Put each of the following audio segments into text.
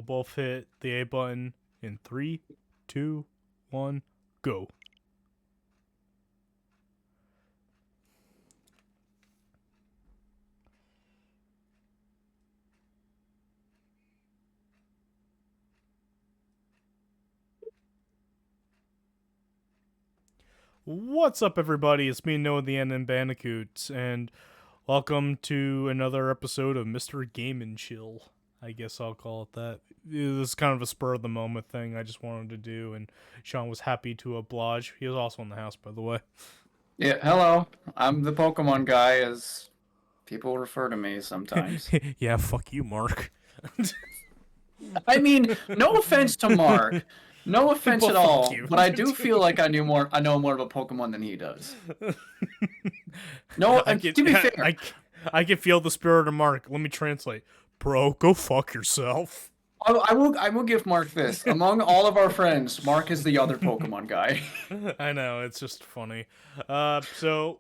both hit the A button in 3, 2, 1, go. What's up, everybody? It's me, Noah the and Bandicoot, and welcome to another episode of Mr. Game and Chill. I guess I'll call it that. This is kind of a spur of the moment thing I just wanted to do, and Sean was happy to oblige. He was also in the house, by the way. Yeah, hello. I'm the Pokemon guy, as people refer to me sometimes. Yeah, fuck you, Mark. I mean, no offense to Mark. No offense Well, at fuck all, you. but I do feel like I know more of a Pokemon than he does. No, I to be fair, I can feel the spirit of Mark. Let me translate. Bro, go fuck yourself. I will give Mark this. Among all of our friends, Mark is the other Pokemon guy. I know, it's just funny. So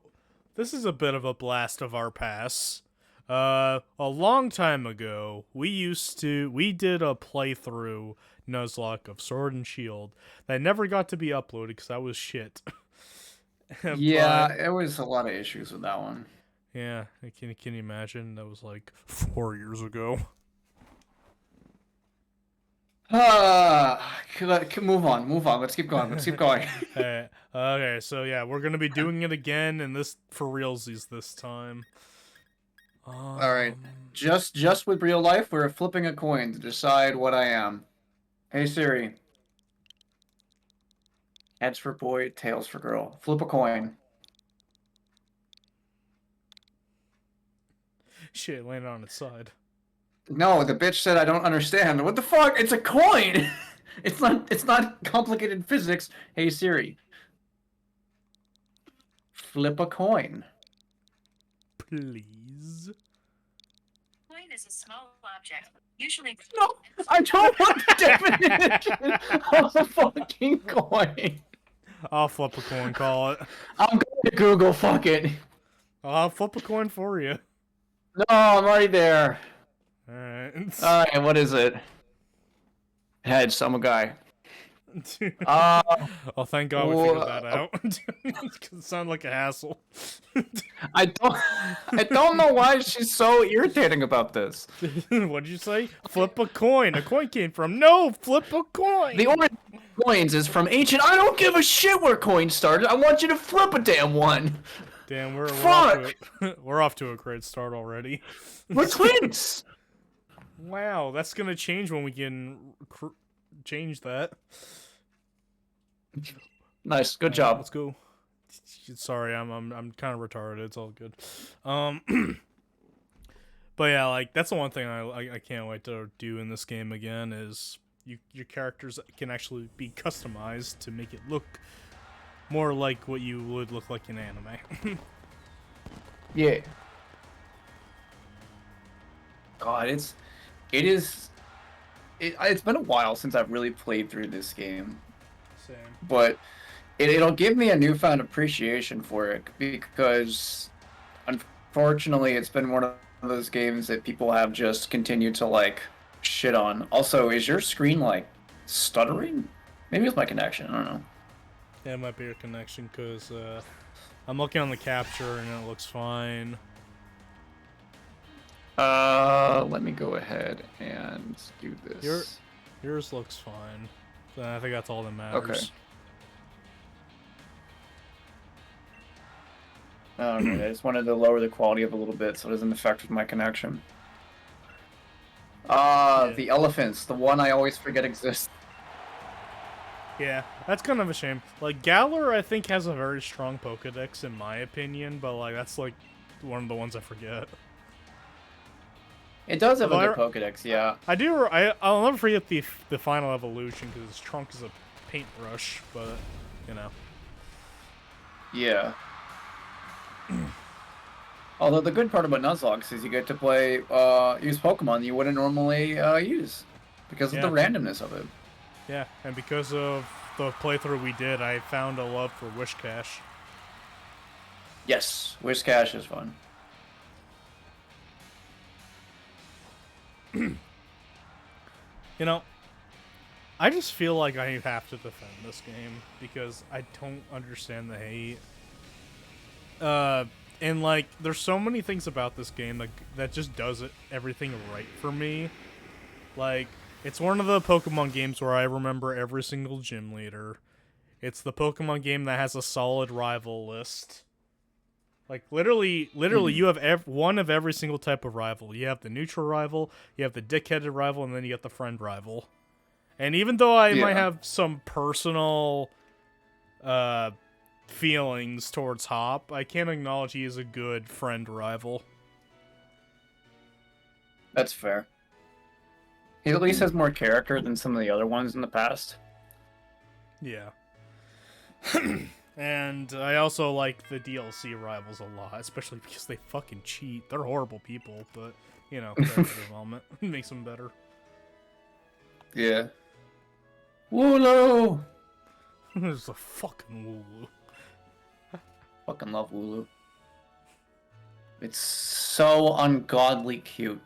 this is a bit of a blast of our past. A long time ago, we did a playthrough Nuzlocke of Sword and Shield that never got to be uploaded because that was shit. Yeah, there was a lot of issues with that one. Yeah, can you imagine? That was like 4 years ago. Move on. Let's keep going. Okay, so yeah, we're gonna be doing it again, and this for realsies this time. All right. Just with real life, we're flipping a coin to decide what I am. Hey Siri. Heads for boy, tails for girl. Flip a coin. Shit, landed on its side. No, the bitch said I don't understand. What the fuck? It's a coin. It's not complicated physics. Hey Siri. Flip a coin. Please. Coin is a small object, usually. No, I don't want the definition of a fucking coin. I'll flip a coin, call it. I'm going to Google. Fuck it. I'll flip a coin for you. No, I'm already there. Alright. Alright, what is it? Heads, I'm a guy. Oh, thank God we figured that out. It sounded like a hassle. I don't know why she's so irritating about this. What'd you say? Flip a coin. A coin came from. No, flip a coin. The origin of coins is from ancient. I don't give a shit where coins started. I want you to flip a damn one. Damn, we're off to a great start already. We're twins. Wow, that's gonna change when we can change that. Nice, good job. Let's go. Sorry, I'm kind of retarded. It's all good. But yeah, like that's the one thing I can't wait to do in this game again is your characters can actually be customized to make it look more like what you would look like in anime. Yeah. God, it's been a while since I've really played through this game. Same. But it'll give me a newfound appreciation for it because unfortunately it's been one of those games that people have just continued to like shit on. Also, is your screen like stuttering? Maybe it's my connection, I don't know. Yeah, it might be your connection because I'm looking on the capture and it looks fine. Let me go ahead and do this. Yours looks fine. I think that's all that matters. Okay. Okay, I just wanted to lower the quality of a little bit so it doesn't affect with my connection. Yeah. The elephants, the one I always forget exists. Yeah, that's kind of a shame. Like, Galar, I think, has a very strong Pokedex, in my opinion, but, like, that's, like, one of the ones I forget. It does have a good Pokedex, yeah. I'll never forget the final evolution, because its trunk is a paintbrush, but, you know. Yeah. Although the good part about Nuzlocke is you get to play, use Pokemon you wouldn't normally, use. Because of the randomness of it. Yeah, and because of the playthrough we did, I found a love for Whiscash. Yes, Whiscash is fun. You know, I just feel like I have to defend this game because I don't understand the hate. And like, there's so many things about this game that just does everything right for me. Like, it's one of the Pokemon games where I remember every single gym leader. It's the Pokemon game that has a solid rival list. Like, literally, you have one of every single type of rival. You have the neutral rival, you have the dickheaded rival, and then you have the friend rival. And even though I might have some personal feelings towards Hop, I can't acknowledge he is a good friend rival. That's fair. He at least has more character than some of the other ones in the past. Yeah. And I also like the DLC rivals a lot, especially because they fucking cheat. They're horrible people, but, you know, character development makes them better. Yeah. Wooloo! There's a fucking Wooloo. Fucking love Wooloo. It's so ungodly cute.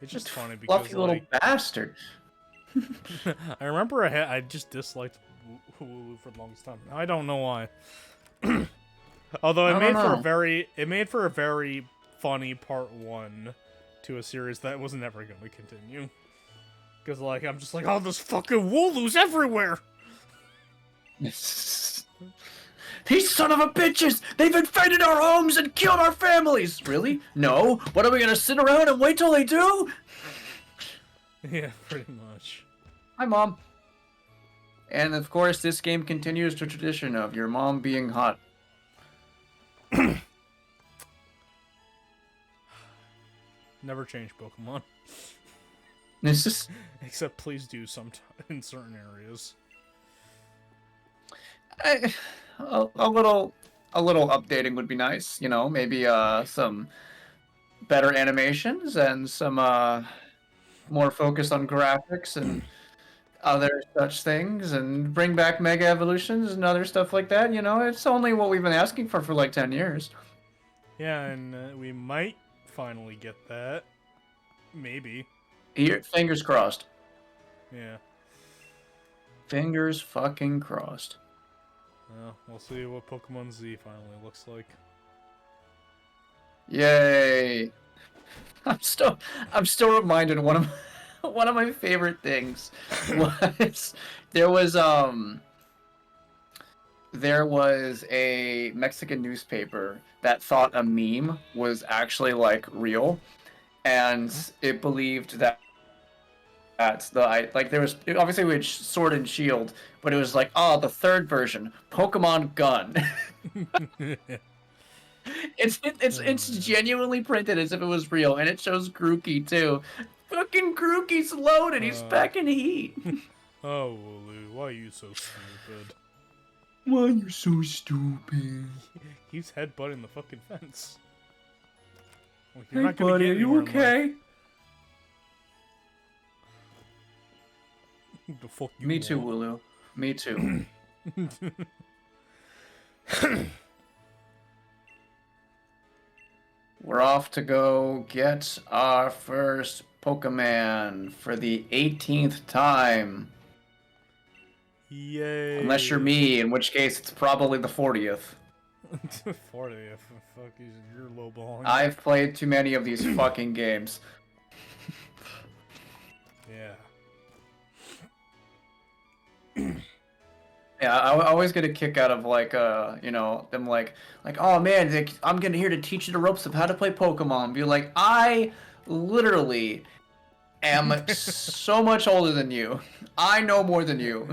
It's just funny because, fluffy little bastard. I remember I just disliked Wooloo for the longest time. I don't know why. Although it made for a very funny part 1 to a series that was never going to continue. Because, like, I'm just like, oh, there's fucking Wooloos everywhere! These son of a bitches! They've invaded our homes and killed our families! Really? No? What, are we gonna sit around and wait till they do? Yeah, pretty much. Hi, Mom. And, of course, this game continues the tradition of your mom being hot. Never change Pokemon. This is... Except please do sometime in certain areas. A little updating would be nice, you know, maybe some better animations and some more focus on graphics and other such things, and bring back Mega Evolutions and other stuff like that. You know, it's only what we've been asking for like 10 years. Yeah, and we might finally get that. Maybe. Fingers crossed. Yeah. Fingers fucking crossed. Well, we'll see what Pokemon Z finally looks like. Yay! I'm still reminded one of my favorite things was there was a Mexican newspaper that thought a meme was actually like real, and it believed that there was obviously with Sword and Shield, but it was like, oh, the third version, Pokemon Gun. It's genuinely printed as if it was real, and it shows Grookey too. Fucking Grookey's loaded. He's back in heat. Oh, Wooloo, why are you so stupid? Why are you so stupid? He's headbutting the fucking fence. Well, Hey, buddy, are you okay? The fuck you Me too, want? Wooloo. Me too. We're off to go get our first Pokemon for the 18th time. Yay. Unless you're me, in which case it's probably the 40th. 40th. Fuck, you're lowballing. I've played too many of these fucking games. Yeah. Yeah, I always get a kick out of like, you know, them like, oh man, I'm gonna here to teach you the ropes of how to play Pokemon. Be like, I literally am so much older than you. I know more than you.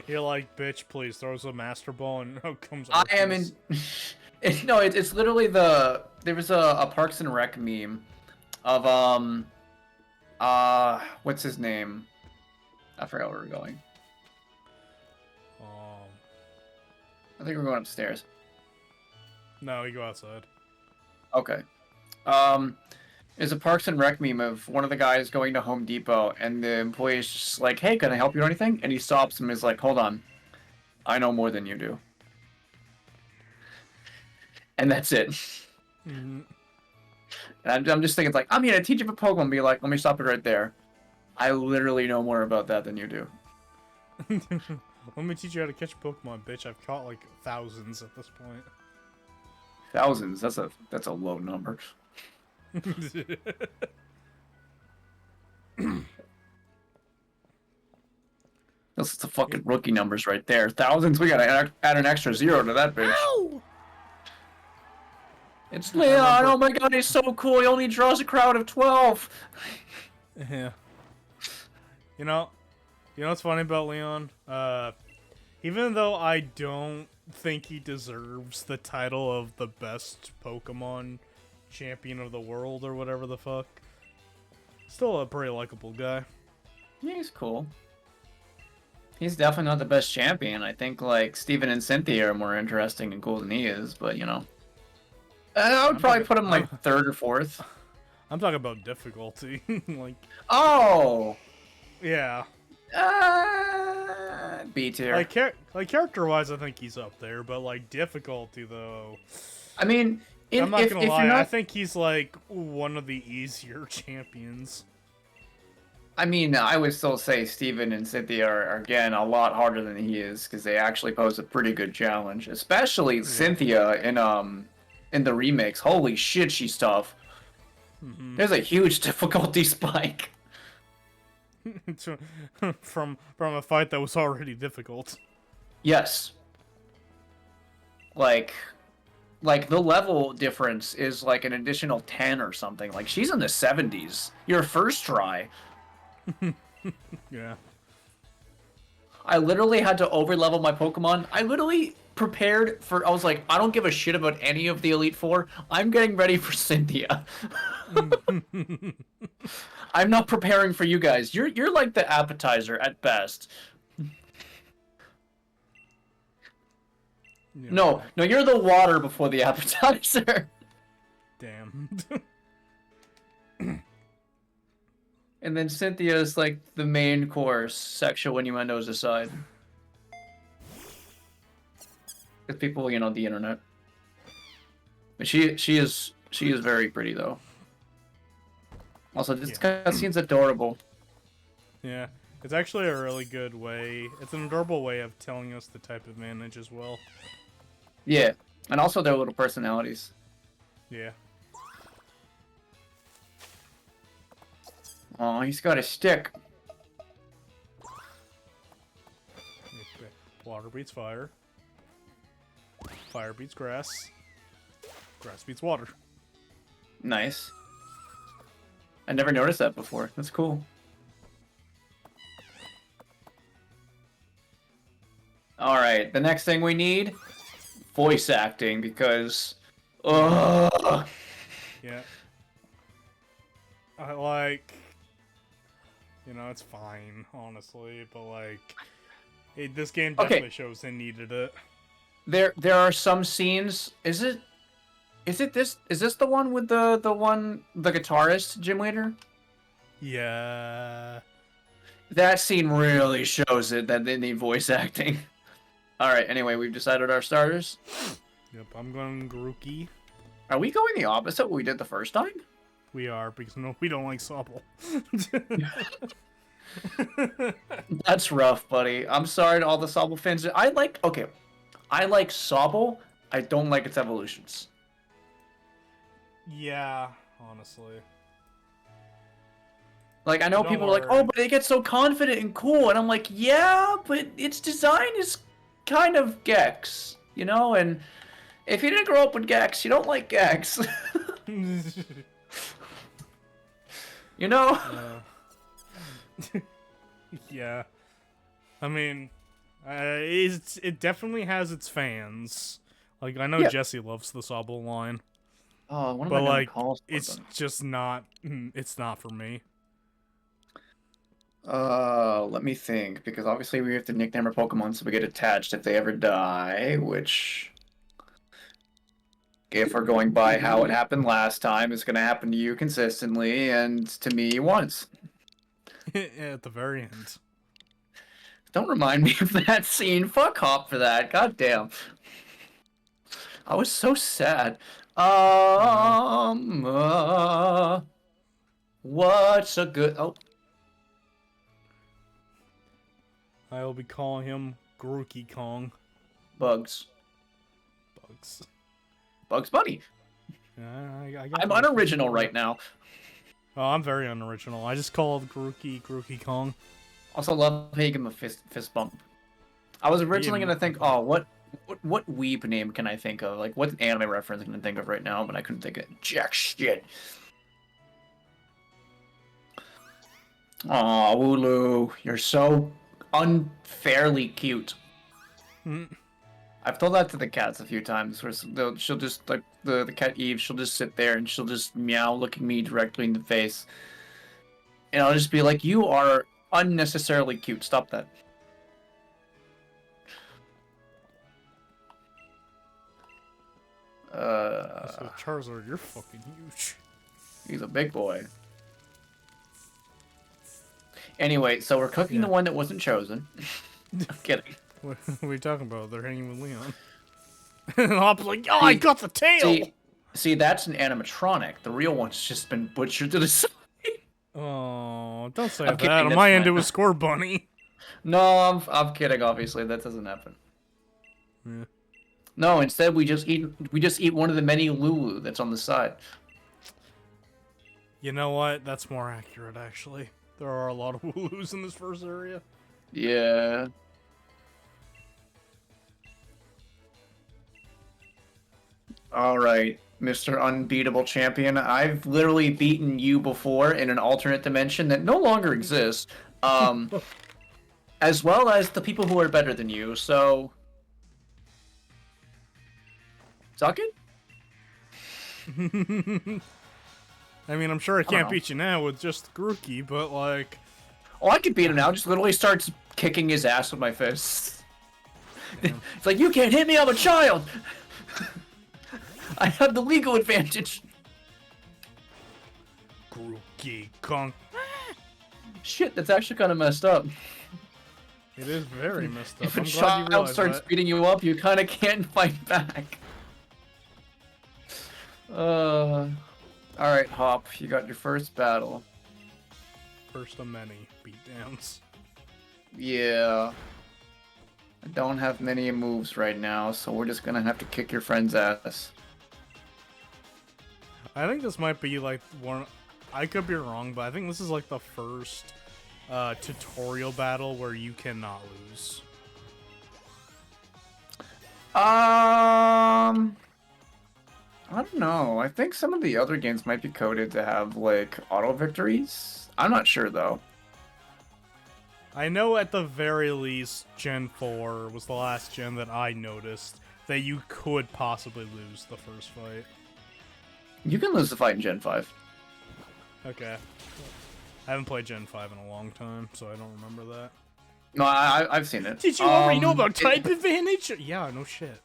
You're like, bitch, please, throws a Master Ball and out comes I Arceus. am in. It's literally there was a Parks and Rec meme of what's his name? I forgot where we're going. I think we're going upstairs. No, we go outside. Okay. There's a Parks and Rec meme of one of the guys going to Home Depot, and the employee is just like, hey, can I help you or anything? And he stops him and is like, hold on. I know more than you do. And that's it. Mm-hmm. And I'm just thinking, it's like, I'm here to teach you a Pokemon. Be like, let me stop it right there. I literally know more about that than you do. Let me teach you how to catch Pokemon, bitch. I've caught like thousands at this point. Thousands. That's a low number. That's the fucking rookie numbers right there. Thousands. We gotta add an extra 0 to that bitch. Ow! It's Leon. Oh my god, he's so cool. He only draws a crowd of 12. Yeah. You know what's funny about Leon? Even though I don't think he deserves the title of the best Pokemon champion of the world or whatever the fuck, still a pretty likable guy. Yeah, he's cool. He's definitely not the best champion. I think like Steven and Cynthia are more interesting and cool than he is, but you know. I would probably put him like 3rd or 4th. I'm talking about difficulty. Like, oh! yeah. B tier. Like character-wise, I think he's up there, but like difficulty though. I mean, I'm not gonna lie. You're not... I think he's like one of the easier champions. I mean, I would still say Steven and Cynthia are again a lot harder than he is because they actually pose a pretty good challenge, especially Cynthia in the remakes. Holy shit, she's tough. Mm-hmm. There's a huge difficulty spike. from a fight that was already difficult. Yes. Like the level difference is like an additional 10 or something. Like she's in the 70s. Your first try. Yeah. I literally had to overlevel my Pokemon. I literally prepared for... I was like, I don't give a shit about any of the Elite Four. I'm getting ready for Cynthia. I'm not preparing for you guys. You're like the appetizer at best. Yeah. No, you're the water before the appetizer. Damn. And then Cynthia is like the main course, sexual innuendos aside. With people, you know, the internet. But she is very pretty though. Also, this cutscene's adorable. Yeah, it's actually a really good way. It's an adorable way of telling us the type of manage as well. Yeah, and also their little personalities. Yeah. Oh, he's got a stick. Okay. Water beats fire. Fire beats grass. Grass beats water. Nice. I never noticed that before. That's cool. Alright, the next thing we need... voice acting, because... Ugh. Yeah. I like... You know, it's fine, honestly, but like... this game definitely shows they needed it. There are some scenes... Is this the one with the guitarist, Gym Leader? Yeah. That scene really shows it that they need voice acting. Alright, anyway, we've decided our starters. Yep, I'm going Grookey. Are we going the opposite what we did the first time? We are, because no, we don't like Sobble. That's rough, buddy. I'm sorry to all the Sobble fans. I like Sobble. I don't like its evolutions. Yeah, honestly. Like, I know people are like, oh, but they get so confident and cool. And I'm like, yeah, but its design is kind of Gex, you know? And if you didn't grow up with Gex, you don't like Gex. You know? Yeah. I mean, it definitely has its fans. Like, I know Jesse loves the Sobble line. Oh, what am but I gonna like, call it's them? just not. It's not for me. Let me think, because obviously we have to nickname our Pokemon so we get attached if they ever die, which, if we're going by how it happened last time, it's gonna happen to you consistently, and to me once. At the very end. Don't remind me of that scene. Fuck Hop for that. God damn. I was so sad. What's a good? Oh, I'll be calling him Grookey Kong. Bugs. Bugs. Bugs Bunny. I got I'm that. unoriginal right now. Oh, I'm very unoriginal. I just call Grookey Kong. Also, love how you give him a fist bump. I was originally gonna think, oh, what weeb name can I think of? Like, what anime reference can I think of right now? But I couldn't think of jack shit. Aw, Wooloo, you're so unfairly cute. I've told that to the cats a few times. Where she'll just like the cat Eve, she'll just sit there and she'll just meow, looking me directly in the face, and I'll just be like, "You are unnecessarily cute. Stop that." So Charizard, you're fucking huge. He's a big boy. Anyway, so we're cooking the one that wasn't chosen. I'm kidding. What are you talking about? They're hanging with Leon. And Hop's like, oh, I got the tail! See, that's an animatronic. The real one's just been butchered to the side. Oh, don't say I'm that. kidding, On that's my end, fine. it was Score Bunny. No, I'm kidding. Obviously, that doesn't happen. Yeah. No, instead we just eat one of the many Lulu that's on the side. You know what? That's more accurate, actually. There are a lot of Wooloos in this first area. Yeah. All right, Mr. Unbeatable Champion. I've literally beaten you before in an alternate dimension that no longer exists. As well as the people who are better than you. So, suck it. I mean, I'm sure I can't know. beat you now with just Grookey, but like... Oh, I can beat him now. Just literally starts kicking his ass with my fists. It's like, you can't hit me, I'm a child! I have the legal advantage. Grookey Kong. Shit, that's actually kind of messed up. It is very messed up. If a I'm glad you child realized starts that. beating you up, you kind of can't fight back. Alright, Hop, you got your first battle. First of many beatdowns. Yeah. I don't have many moves right now, so we're just gonna have to kick your friend's ass. I think this might be like one... I could be wrong, but I think this is like the first tutorial battle where you cannot lose. I don't know. I think some of the other games might be coded to have, like, auto victories. I'm not sure, though. I know at the very least Gen 4 was the last gen that I noticed that you could possibly lose the first fight. You can lose the fight in Gen 5. Okay. I haven't played Gen 5 in a long time, so I don't remember that. No, I've seen it. Did you already know about type advantage? Yeah, no shit.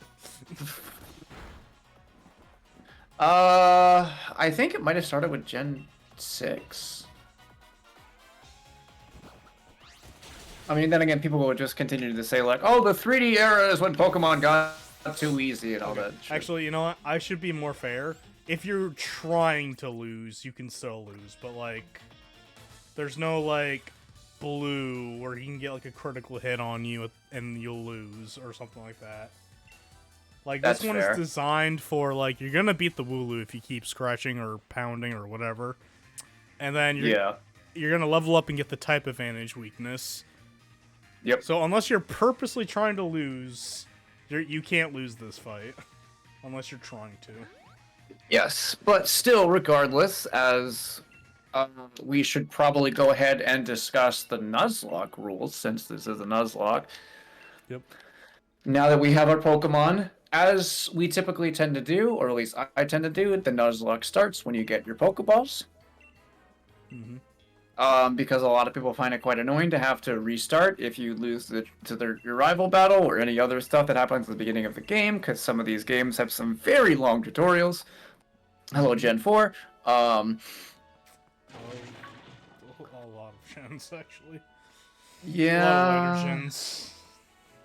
I think it might have started with Gen 6. I mean, then again, people will just continue to say, like, oh, the 3D era is when Pokemon got too easy and all that shit. Actually, you know what? I should be more fair. If you're trying to lose, you can still lose, but, like, there's no, like, blue where he can get, like, a critical hit on you and you'll lose or something like that. Like, That's this one fair. is designed for, like, you're gonna beat the Wooloo if you keep scratching or pounding or whatever. And then you're gonna level up and get the type advantage weakness. Yep. So unless you're purposely trying to lose, you can't lose this fight. Unless you're trying to. Yes, but still, regardless, as we should probably go ahead and discuss the Nuzlocke rules, since this is a Nuzlocke. Yep. Now that we have our Pokemon, as we typically tend to do, or at least I tend to do, the Nuzlocke starts when you get your Pokeballs. Mm-hmm. Because a lot of people find it quite annoying to have to restart if you lose your rival battle or any other stuff that happens at the beginning of the game, because some of these games have some very long tutorials. Hello, Gen 4. A lot of gens, actually. Yeah. A lot of later gens.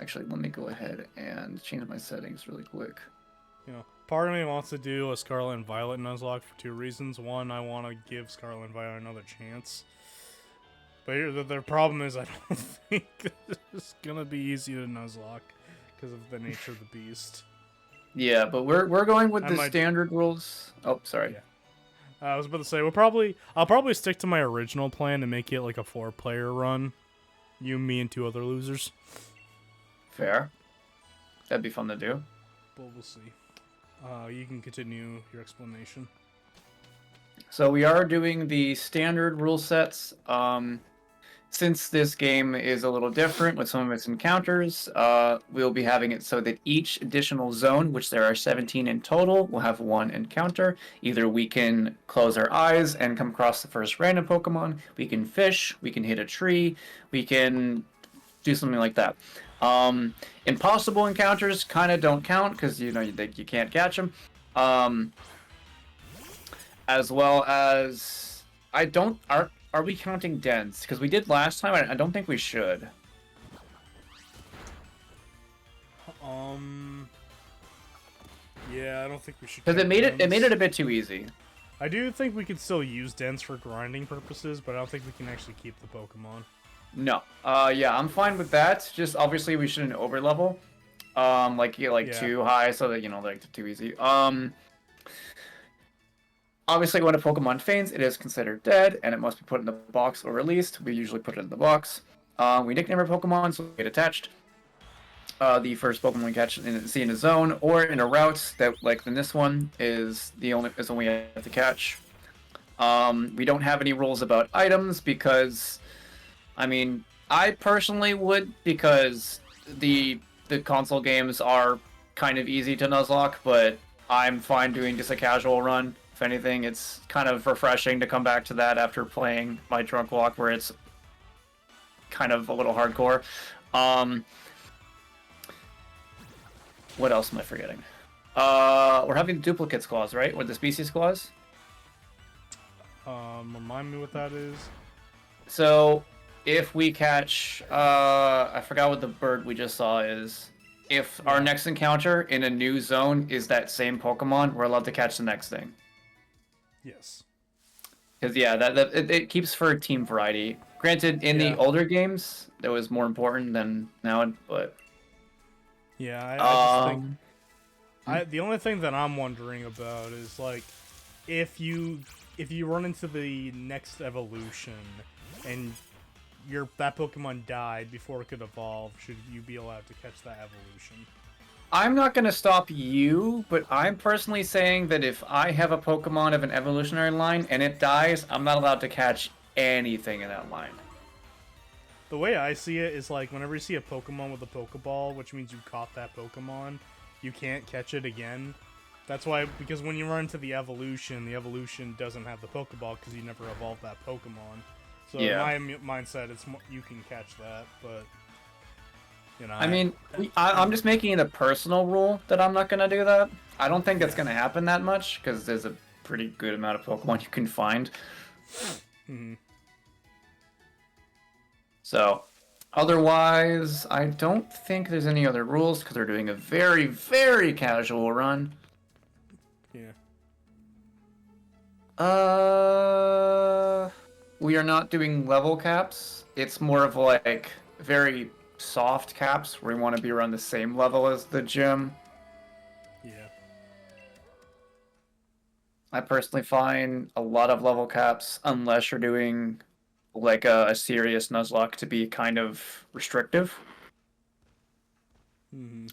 Actually, let me go ahead and change my settings really quick. You know, Part of me wants to do a Scarlet and Violet Nuzlocke for two reasons. One, I want to give Scarlet and Violet another chance. But the problem is I don't think it's gonna be easy to Nuzlocke because of the nature of the beast. Yeah, but we're going with I the might- standard rules. Oh, sorry. Yeah. I was about to say I'll probably stick to my original plan and make it like a 4-player run. You, me, and 2 other losers. Fair. That'd be fun to do. But we'll see. You can continue your explanation. So we are doing the standard rule sets. Since this game is a little different with some of its encounters, we'll be having it so that each additional zone, which there are 17 in total, will have 1 encounter. Either we can close our eyes and come across the first random Pokemon, we can fish, we can hit a tree, we can do something like that. Impossible encounters kind of don't count because you can't catch them. As well as are we counting dens? Because we did last time. I don't think we should. Yeah, I don't think we should. Because it made it dens. a bit too easy. I do think we could still use dens for grinding purposes, but I don't think we can actually keep the Pokemon. No. Yeah, I'm fine with that. Just obviously we shouldn't overlevel. Yeah. Too high so that like too easy. Obviously, when a Pokemon faints, it is considered dead, and it must be put in the box or released. We usually put it in the box. We nickname our Pokemon, so we get attached. The first Pokemon we catch see in a zone or in a route that, like in this one, is the one we have to catch. We don't have any rules about items because, I mean, I personally would because the console games are kind of easy to Nuzlocke, but I'm fine doing just a casual run. If anything, it's kind of refreshing to come back to that after playing my Drunk Walk, where it's kind of a little hardcore. What else am I forgetting? We're having the duplicates clause, right? Or the species clause? Remind me what that is. So, if we catch... I forgot what the bird we just saw is. If our next encounter in a new zone is that same Pokemon, we're allowed to catch the next thing. Yes. Because yeah, it keeps for team variety. Granted, in the older games, that was more important than now, but yeah, I just think the only thing that I'm wondering about is like if you run into the next evolution and that Pokemon died before it could evolve, should you be allowed to catch that evolution? I'm not going to stop you, but I'm personally saying that if I have a Pokemon of an evolutionary line and it dies, I'm not allowed to catch anything in that line. The way I see it is like whenever you see a Pokemon with a Pokeball, which means you caught that Pokemon, you can't catch it again. That's why, because when you run into the evolution doesn't have the Pokeball because you never evolved that Pokemon. So in my mindset, it's you can catch that, but you know. I'm just making it a personal rule that I'm not gonna do that. I don't think that's gonna happen that much because there's a pretty good amount of Pokemon you can find. Mm-hmm. So, otherwise, I don't think there's any other rules because we're doing a very, very casual run. Yeah. We are not doing level caps. It's more of like very soft caps where we want to be around the same level as the gym. Yeah. I personally find a lot of level caps, unless you're doing like a serious Nuzlocke, to be kind of restrictive. Mm-hmm.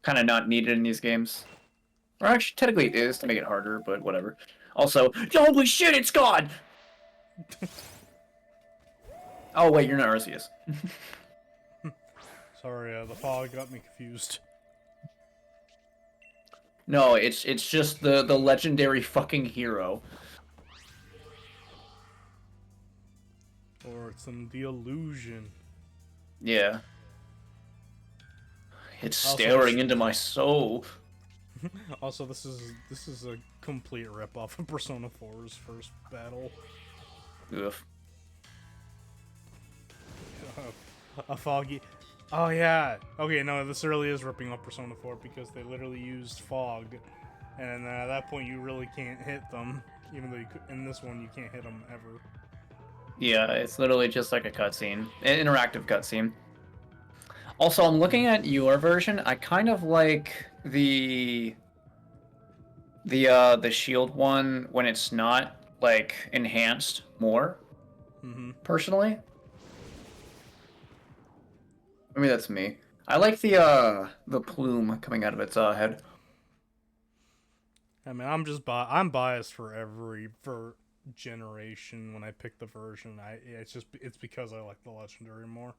Kind of not needed in these games. Or actually, technically it is to make it harder, but whatever. Also, holy shit, it's gone! Oh, wait, you're not Arceus. Sorry, the fog got me confused. No, it's just the legendary fucking hero. Or it's the illusion. Yeah. It's Also, staring into my soul. Also, this is a complete ripoff of Persona 4's first battle. Oof. A foggy. Oh yeah. Okay, no, this really is ripping off Persona 4 because they literally used fog and at that point you really can't hit them. Even though in this one you can't hit them ever. Yeah, it's literally just like a cutscene, an interactive cutscene. Also, I'm looking at your version. I kind of like the shield one when it's not like enhanced more. Personally, I mean that's me. I like the plume coming out of its head. I mean, I'm biased for every generation when I pick the version. It's because I like the legendary more.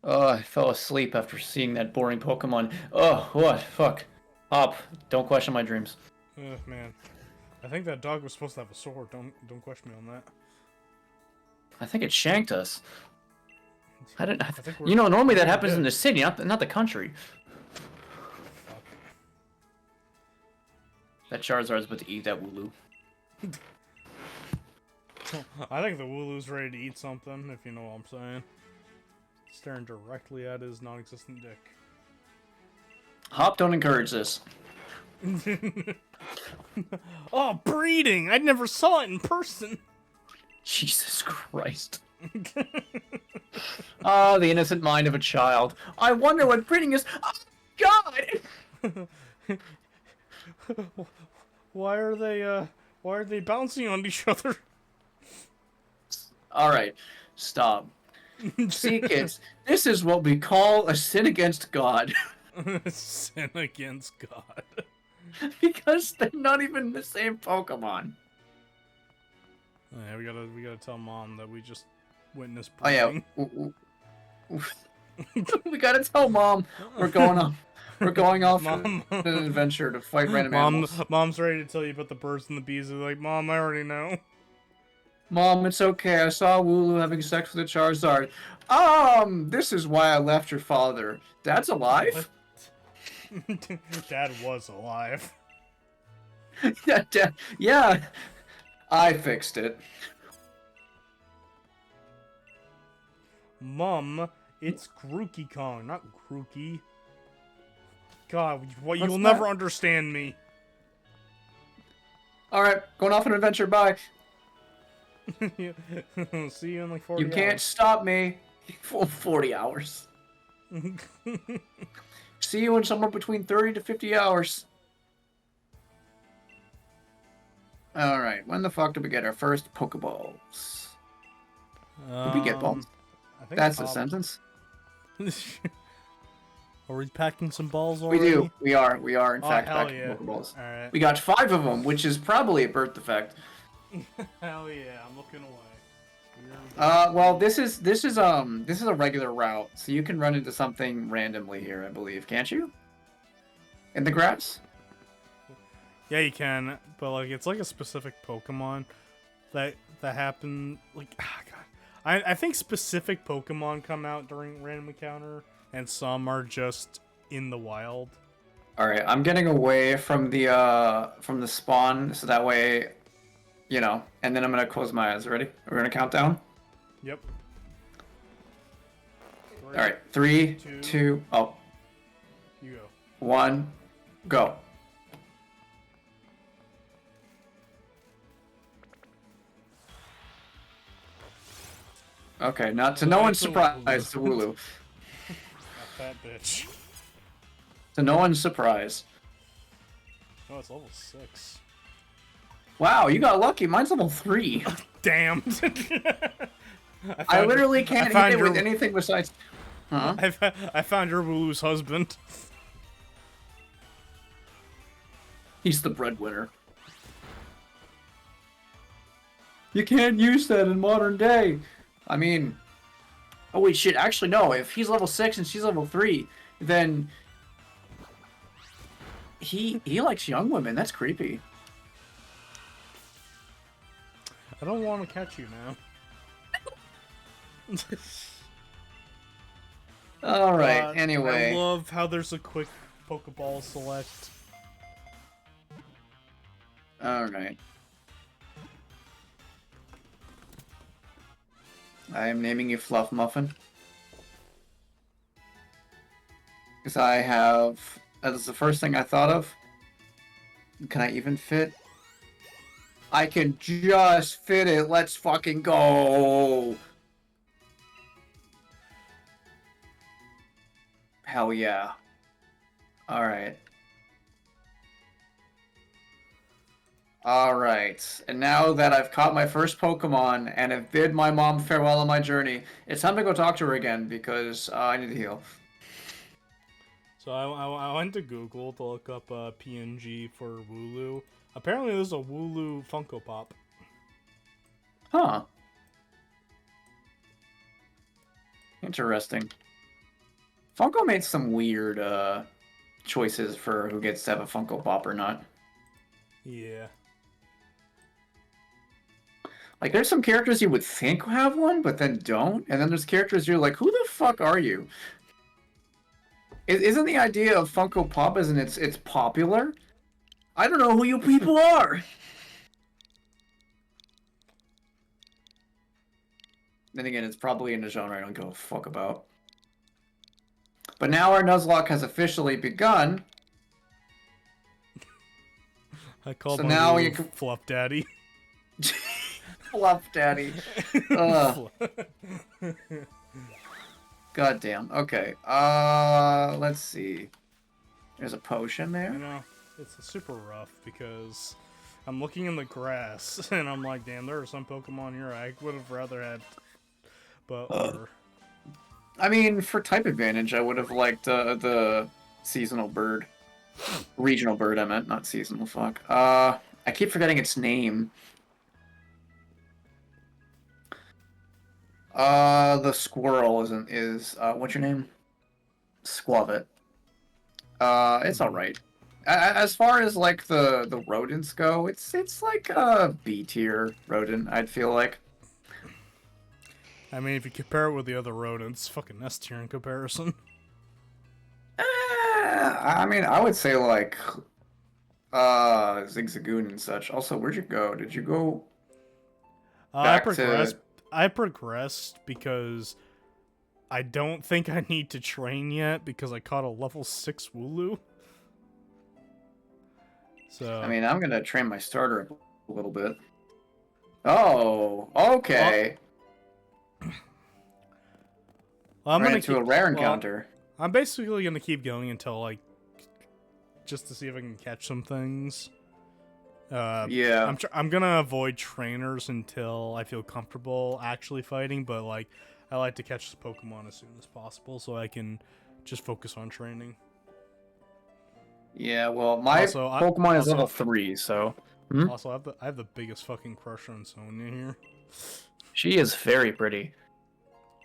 Oh, I fell asleep after seeing that boring Pokemon. Oh, what? Fuck. Hop, don't question my dreams. Man, I think that dog was supposed to have a sword. Don't question me on that. I think it shanked us. I didn't. think You know, normally that we're happens in dead. the city, not the country. That Charizard's about to eat that Wooloo. I think the Wooloo's ready to eat something, if you know what I'm saying. Staring directly at his non-existent dick. Hop, don't encourage this. Oh, breeding! I never saw it in person. Jesus Christ. Oh, the innocent mind of a child. I wonder what breeding is. Oh, God! Why are they bouncing on each other? Alright, stop. See, kids, this is what we call a sin against God. Sin against God. Because they're not even the same Pokemon. Yeah, we gotta tell Mom that we just witnessed Oh, yeah. breeding. We gotta tell Mom we're going off Mom, on an adventure to fight random animals. Mom's ready to tell you about the birds and the bees. They're like, Mom, I already know. Mom, it's okay. I saw Wooloo having sex with a Charizard. This is why I left your father. Dad's alive? Dad was alive. Yeah, Dad. Yeah, I fixed it. Mom, it's Grookey Kong, not Grookey. God, What's you'll that? never understand me. Alright, going off on an adventure. Bye. See you in like 40 You can't hours. stop me for 40 hours. See you in somewhere between 30 to 50 hours. Alright, when the fuck did we get our first Pokeballs? Did we get balls? I think That's a sentence. Are we packing some balls We already? do. We are, in Oh, fact, hell packing yeah. Pokeballs. Alright. We got 5 of them, which is probably a birth defect. Hell yeah, I'm looking away. Well, this is a regular route, so you can run into something randomly here, I believe, can't you? In the grass? Yeah, you can, but like it's like a specific Pokemon that happen. Like, God, I think specific Pokemon come out during random encounter, and some are just in the wild. All right, I'm getting away from the spawn, so that way, you know. And then I'm gonna close my eyes. Ready? We're gonna count down. Yep. All right, 3, 2, 2, oh, you go. 1, go. Okay, not to no one's surprise, it's a Wooloo. A fat bitch. To no one's surprise. Oh, it's level 6. Wow, you got lucky. Mine's level 3. Damn. I literally can't hit it with your- anything besides. Huh? I found your Wooloo's husband. He's the breadwinner. You can't use that in modern day. I mean, oh wait, shit. Actually, no. If he's level 6 and she's level 3, then he likes young women. That's creepy. I don't want to catch you now. All right. Anyway, I love how there's a quick Pokeball select. all right. I am naming you Fluff Muffin. Because I have... That is the first thing I thought of. Can I even fit? I can just fit it. Let's fucking go. Hell yeah. Alright. Alright. And now that I've caught my first Pokemon and have bid my mom farewell on my journey, it's time to go talk to her again because I need to heal. So I went to Google to look up PNG for Wooloo. Apparently there's a Wooloo Funko Pop. Huh. Interesting. Funko made some weird choices for who gets to have a Funko Pop or not. Yeah. Like, there's some characters you would think have one, but then don't. And then there's characters you're like, who the fuck are you? Isn't the idea of Funko Pop isn't it's popular? I don't know who you people are. Then again, it's probably in a genre I don't give a fuck about. But now our Nuzlocke has officially begun. I called So my now Wooloo you can- Fluff Daddy. Fluff Daddy. God damn. Okay. Let's see. There's a potion there. You know, it's super rough because I'm looking in the grass and I'm like, damn, there are some Pokemon here I would have rather had. But whatever. I mean, for type advantage, I would have liked the seasonal bird. Regional bird, I meant, not seasonal, fuck. I keep forgetting its name. The squirrel is what's your name? Squavit. It's alright. As far as, like, the rodents go, it's like a B tier rodent, I'd feel like. I mean, if you compare it with the other rodents, fucking S tier in comparison. I mean, I would say, like, Zigzagoon and such. Also, where'd you go? Did you go back to... I progressed because I don't think I need to train yet because I caught a level 6 Wooloo. So I mean, I'm gonna train my starter up a little bit. Oh, okay. I'm Ran gonna into a rare encounter. I'm basically gonna keep going until like just to see if I can catch some things. Yeah. I'm gonna avoid trainers until I feel comfortable actually fighting, but like I like to catch the Pokemon as soon as possible so I can just focus on training. Yeah, well, my Also, Pokemon is level 3, so... Also, I have the biggest fucking crush on Sonya here. She is very pretty.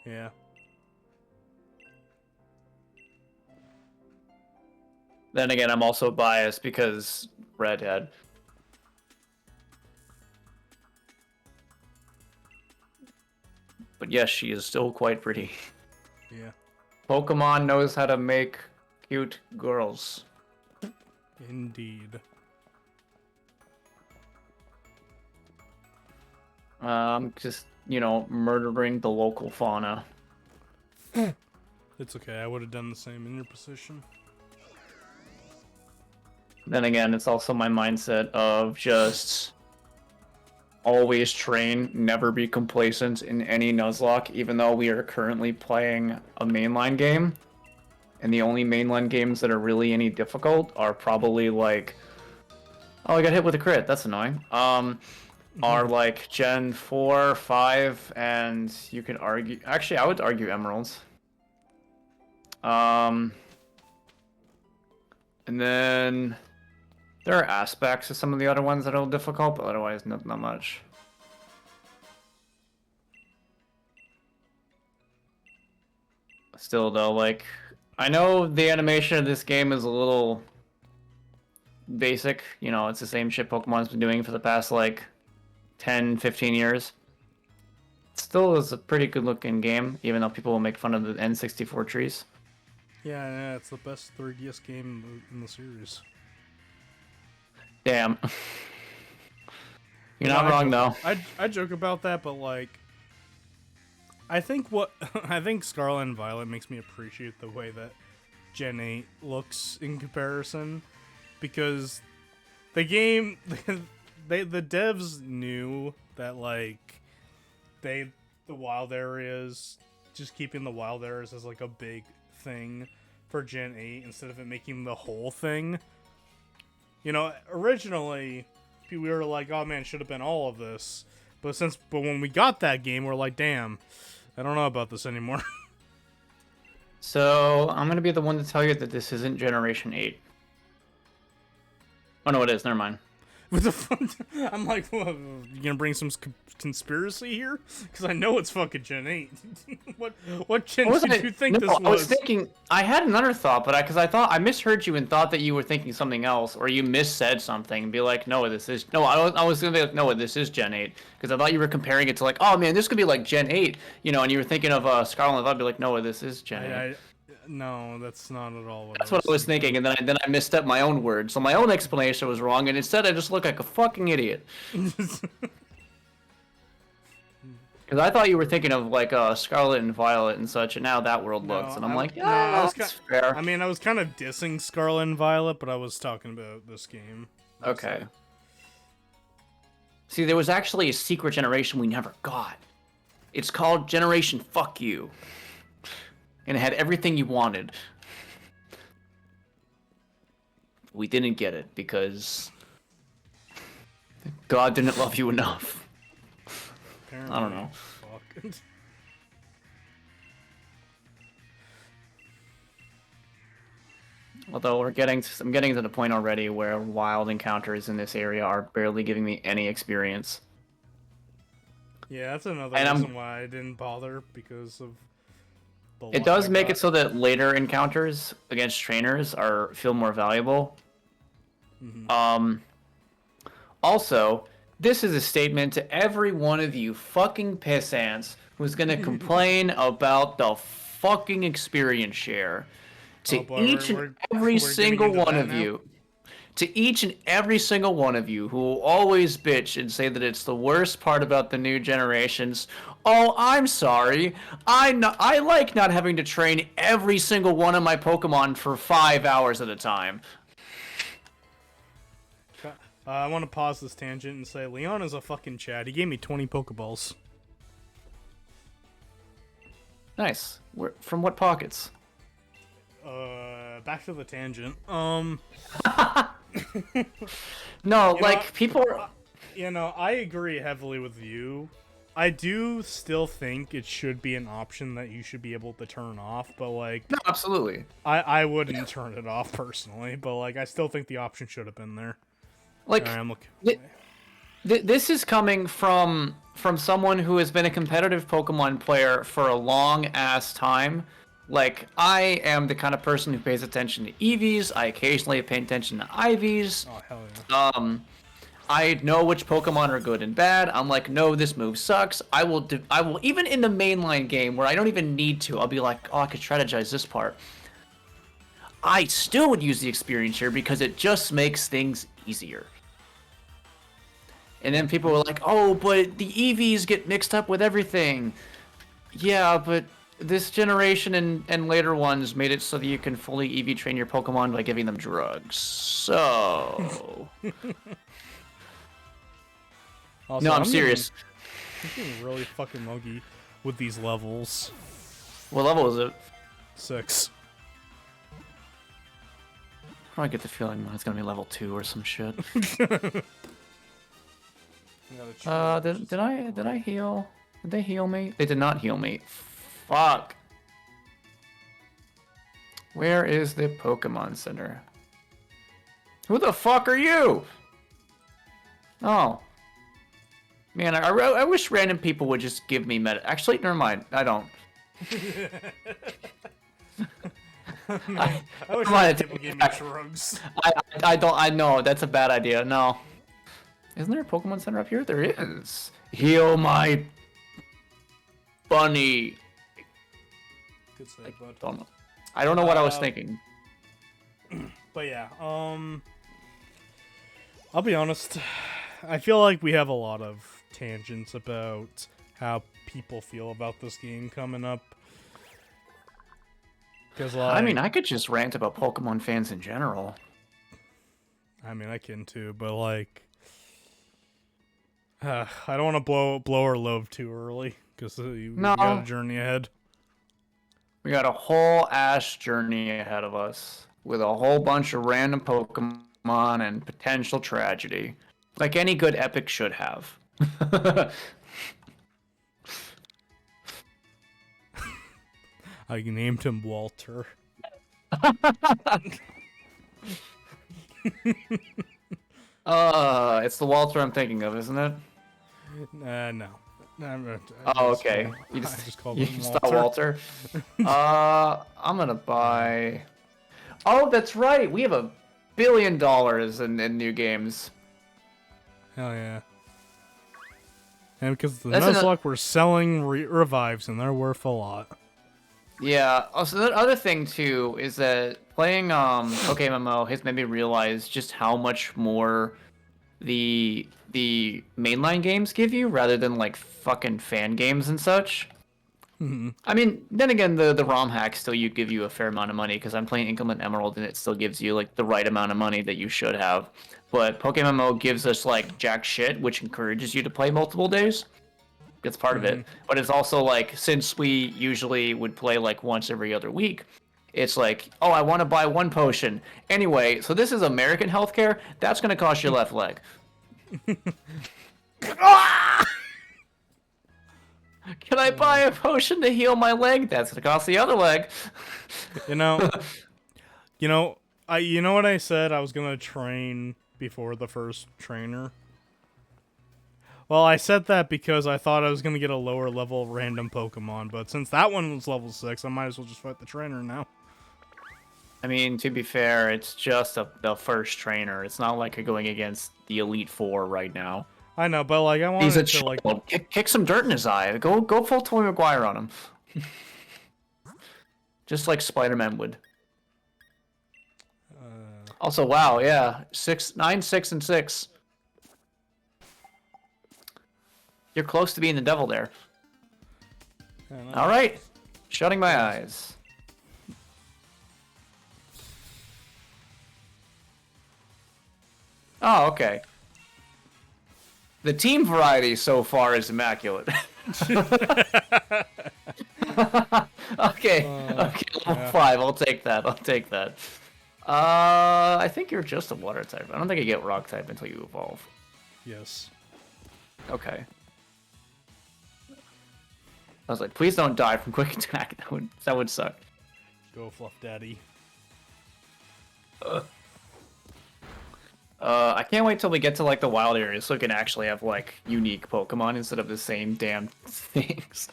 Yeah. Then again, I'm also biased because redhead. But yes, she is still quite pretty. Yeah. Pokemon knows how to make cute girls. Indeed. Just, you know, murdering the local fauna. It's okay, I would have done the same in your position. Then again, it's also my mindset of just always train, never be complacent in any Nuzlocke, even though we are currently playing a mainline game. And the only mainline games that are really any difficult are probably like... Oh, I got hit with a crit, that's annoying. Are like Gen 4, 5, and you can argue... Actually, I would argue Emeralds. And then... There are aspects of some of the other ones that are difficult, but otherwise not much. Still though, like, I know the animation of this game is a little basic, you know, it's the same shit Pokemon's been doing for the past like 10, 15 years. It still is a pretty good looking game, even though people will make fun of the N64 trees. Yeah, it's the best 3DS game in the series. Damn. You're not wrong, though. I joke about that, but like, I think Scarlet and Violet makes me appreciate the way that Gen 8 looks in comparison, because the game, the devs knew that like the wild areas, just keeping the wild areas as like a big thing for Gen 8 instead of it making the whole thing. You know, originally we were like, oh man, should have been all of this. But when we got that game, we're like, damn, I don't know about this anymore. So I'm gonna be the one to tell you that this isn't Generation 8. Oh no, it is. Never mind. What the fuck? I'm like, what, you gonna bring some conspiracy here? Because I know it's fucking Gen 8. what Gen did you think this was? I was thinking, I had another thought, but because I thought I misheard you and thought that you were thinking something else, or you missaid something and be like, no, this is I was gonna be like, no, this is Gen 8, because I thought you were comparing it to like, oh man, this could be like Gen 8, you know, and you were thinking of Scarlet. I thought I'd be like, no, this is Gen 8. No, that's not at all what That's what I was thinking, and then I misstepped my own words, so my own explanation was wrong, and instead I just look like a fucking idiot. Because I thought you were thinking of like Scarlet and Violet and such, and how that world looks, and I'm like, yeah, that's fair. I mean, I was kind of dissing Scarlet and Violet, but I was talking about this game. Okay. See, there was actually a secret generation we never got. It's called Generation Fuck You. And it had everything you wanted. We didn't get it because God didn't love you enough. Apparently, I don't know. Fuck. Although I'm getting to the point already where wild encounters in this area are barely giving me any experience. Yeah, that's another reason why I didn't bother, because of the It does make it so that later encounters against trainers feel more valuable. Mm-hmm. Also, this is a statement to every one of you fucking pissants who's gonna complain about the fucking experience share. To each and every single one of you. To each and every single one of you who will always bitch and say that it's the worst part about the new generations. Oh, I'm sorry. I like not having to train every single one of my Pokemon for 5 hours at a time. I want to pause this tangent and say Leon is a fucking Chad. He gave me 20 Pokeballs. Nice. From what pockets? Back to the tangent. No, like, people are... You know, I agree heavily with you. I do still think it should be an option that you should be able to turn off, but, like... No, absolutely. I wouldn't turn it off, personally, but, like, I still think the option should have been there. Like, right, I'm looking. This is coming from someone who has been a competitive Pokemon player for a long-ass time. Like, I am the kind of person who pays attention to EVs. I occasionally pay attention to IVs. Oh, hell yeah. I know which Pokemon are good and bad. I'm like, no, this move sucks. I will even in the mainline game where I don't even need to, I'll be like, oh, I could strategize this part. I still would use the experience here because it just makes things easier. And then people were like, oh, but the EVs get mixed up with everything. Yeah, but this generation and later ones made it so that you can fully EV train your Pokemon by giving them drugs. So... Also, no, I'm serious. I'm getting really fucking muggy with these levels. What level is it? 6. I get the feeling it's gonna be level 2 or some shit. Did I heal? Did they heal me? They did not heal me. Fuck. Where is the Pokemon Center? Who the fuck are you? Oh. Man, I wish random people would just give me meta. Actually, never mind. I don't. I wish random people gave me drugs. I don't. I know that's a bad idea. No. Isn't there a Pokemon Center up here? There is. Heal my bunny. Good save, bud. I don't know what I was thinking. But yeah, I'll be honest. I feel like we have a lot of tangents about how people feel about this game coming up. Because, like, I mean, I could just rant about Pokemon fans in general. I mean, I can too, but like, I don't want to blow our load too early because you No. got a journey ahead. We got a whole ass journey ahead of us with a whole bunch of random Pokemon and potential tragedy, like any good epic should have. I named him Walter. It's the Walter I'm thinking of, isn't it? No. Oh, okay. I just called You him just Walter. thought Walter. I'm gonna buy. Oh, that's right. We have $1 billion in new games. Hell yeah. And because the That's Nuzlocke, we're selling revives, and they're worth a lot. Yeah. Also, the other thing too is that playing Pokémon has made me realize just how much more the mainline games give you rather than like fucking fan games and such. I mean, then again, the ROM hacks still give you a fair amount of money because I'm playing Inclement Emerald and it still gives you like the right amount of money that you should have. But Pokémon gives us like jack shit, which encourages you to play multiple days. It's part of it. But it's also like, since we usually would play like once every other week, it's like, oh, I want to buy one potion. Anyway, so this is American healthcare. That's going to cost your left leg. Can I buy a potion to heal my leg? That's going to cost the other leg. You know what I said? I was gonna train before the first trainer. Well, I said that because I thought I was gonna get a lower level random Pokemon, but since that one was level 6, I might as well just fight the trainer now. I mean, to be fair, it's just the first trainer. It's not like you're going against the Elite Four right now. I know, but like I He's wanted a to like kick some dirt in his eye. Go full Tobey Maguire on him. Just like Spider-Man would. Also, wow, yeah, 9, 6, and 6. You're close to being the devil there. All right, shutting my eyes. Oh, okay. The team variety so far is immaculate. Okay, level 5. I'll take that. I think you're just a water type. I don't think you get rock type until you evolve. yes. Okay. I was like, please don't die from quick attack. That would suck. Go Fluff Daddy. I can't wait till we get to like the wild areas so we can actually have like unique Pokemon instead of the same damn things.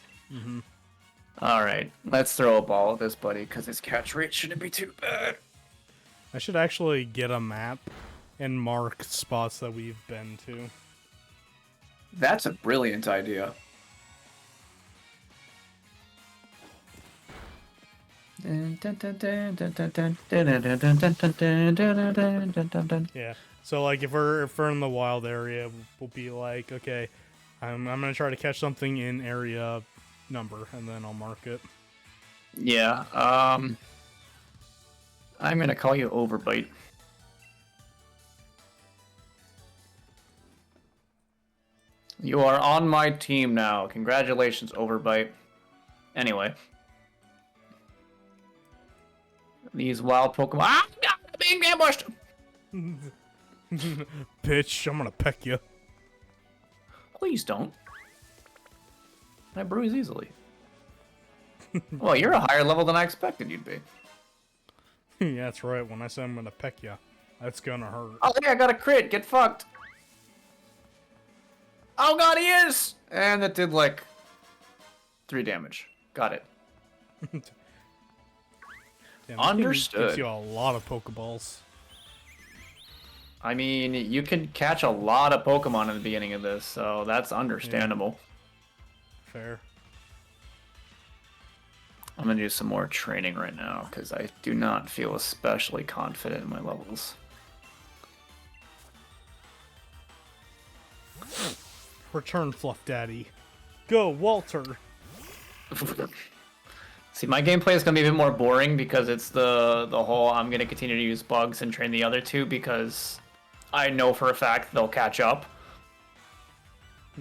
All right, let's throw a ball at this buddy because his catch rate shouldn't be too bad. I should actually get a map and mark spots that we've been to. That's a brilliant idea. Yeah. So like if we're in the wild area, we'll be like, okay, I'm gonna try to catch something in area number, and then I'll mark it. Yeah. I'm gonna call you Overbite. You are on my team now. Congratulations, Overbite. Anyway. These wild Pokemon. Ah! I'm being ambushed! Bitch, I'm gonna peck you. Please don't. I bruise easily. Well, you're a higher level than I expected you'd be. Yeah, that's right. When I say I'm gonna peck you, that's gonna hurt. Oh, yeah, I got a crit. Get fucked. Oh, God, he is! And that did, like, 3 damage. Got it. Damn, Understood. Gives you a lot of Pokeballs. I mean, you can catch a lot of Pokemon in the beginning of this, so that's understandable. Fair. I'm gonna do some more training right now, because I do not feel especially confident in my levels. Return, Fluff Daddy. Go, Walter. See, my gameplay is gonna be a bit more boring because it's the whole I'm gonna continue to use bugs and train the other two because I know for a fact they'll catch up.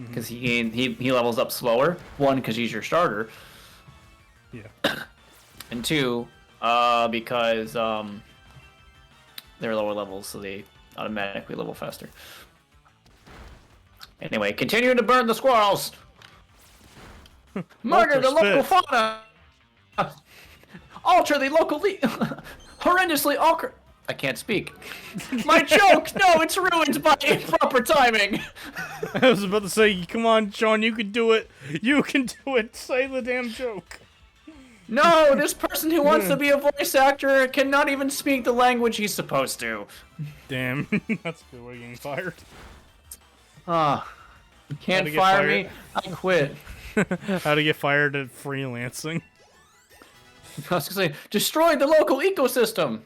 Because he levels up slower. One, because he's your starter. Yeah. And two, because they're lower levels, so they automatically level faster. Anyway, continue to burn the squirrels! Murder the local fauna! Alter the local horrendously alter. I can't speak. My joke! No, it's ruined by improper timing! I was about to say, come on, Sean, you can do it. You can do it. Say the damn joke. No, this person who wants to be a voice actor cannot even speak the language he's supposed to. Damn, that's a good way of getting fired. You can't fire me. I quit. How to get fired at freelancing. I was gonna say, destroy the local ecosystem.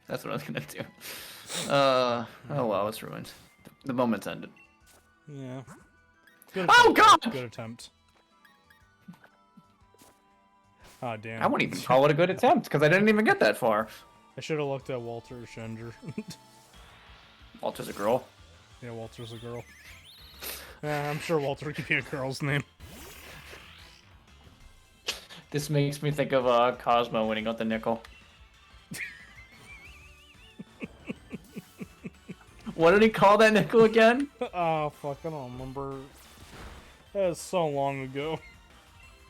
That's what I was gonna do. Oh well, it's ruined. The moment's ended. Yeah. Oh God! Good attempt. Oh damn. I wouldn't even call it a good attempt because I didn't even get that far. I should have looked at Walter Schender. Walter's a girl. Yeah, Walter's a girl. I'm sure Walter could be a girl's name. This makes me think of Cosmo when he got the nickel. What did he call that nickel again? Oh fuck, I don't remember. That was so long ago.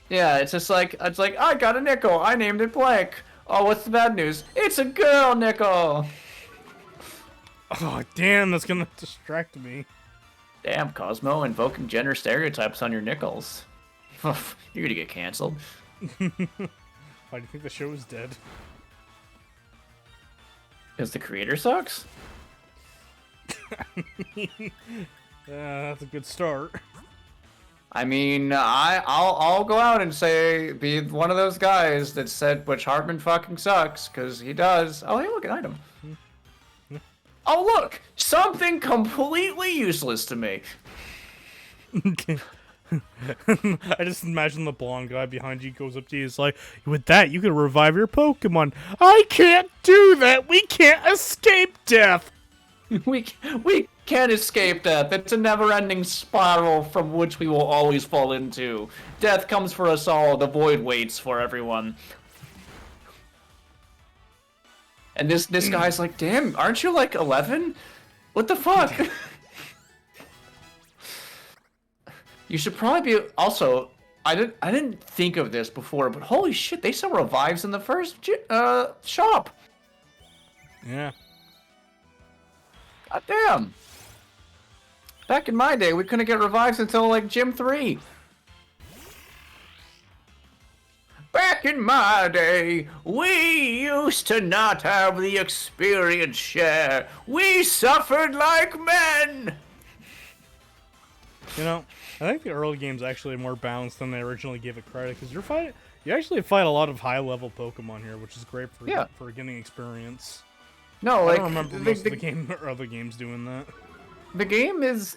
Yeah, it's like I got a nickel. I named it blank. Oh, what's the bad news? It's a girl nickel. Oh damn, that's gonna distract me. Damn, Cosmo, invoking gender stereotypes on your nickels. You're gonna get canceled. Why do you think the show is dead? Because the creator sucks? That's a good start. I mean, I'll go out and say, be one of those guys that said Butch Hartman fucking sucks, because he does. Oh, hey, look, an item. Oh, look! Something completely useless to me. I just imagine the blonde guy behind you goes up to you and is like, with that, you can revive your Pokemon. I can't do that! We can't escape death! We can't escape death. It's a never-ending spiral from which we will always fall into. Death comes for us all. The void waits for everyone. And this guy's like, damn, aren't you like 11? What the fuck? You should probably be. Also, I didn't think of this before, but holy shit, they sell revives in the first shop. Yeah. God damn. Back in my day, we couldn't get revives until like Gym 3. Back in my day, we used to not have the experience share. We suffered like men. You know, I think the early game's actually more balanced than they originally gave it credit, because you actually fight a lot of high-level Pokemon here, which is great for getting experience. No, I like don't remember most of the game or other games doing that. The game is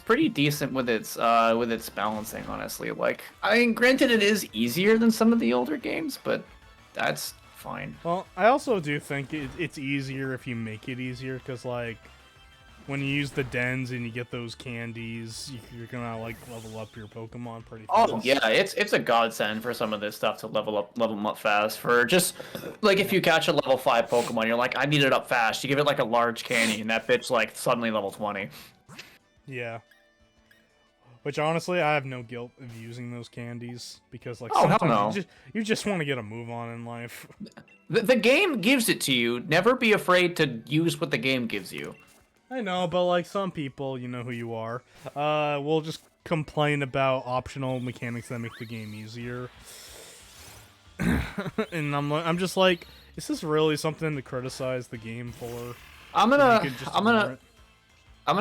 pretty decent with its balancing, honestly. Like, I mean, granted, it is easier than some of the older games, but that's fine. Well, I also do think it's easier if you make it easier, because like when you use the dens and you get those candies, you're gonna like level up your Pokemon pretty fast. Oh yeah, it's a godsend for some of this stuff to level them up fast. For just like if you catch a level 5 Pokemon, you're like, I need it up fast. You give it like a large candy, and that bitch like suddenly level 20. Yeah. Which honestly, I have no guilt of using those candies, because like Oh, hell sometimes no. you just want to get a move on in life. The game gives it to you. Never be afraid to use what the game gives you. I know, but like some people, you know who you are, will just complain about optional mechanics that make the game easier. And I'm just like, is this really something to criticize the game for? I'm gonna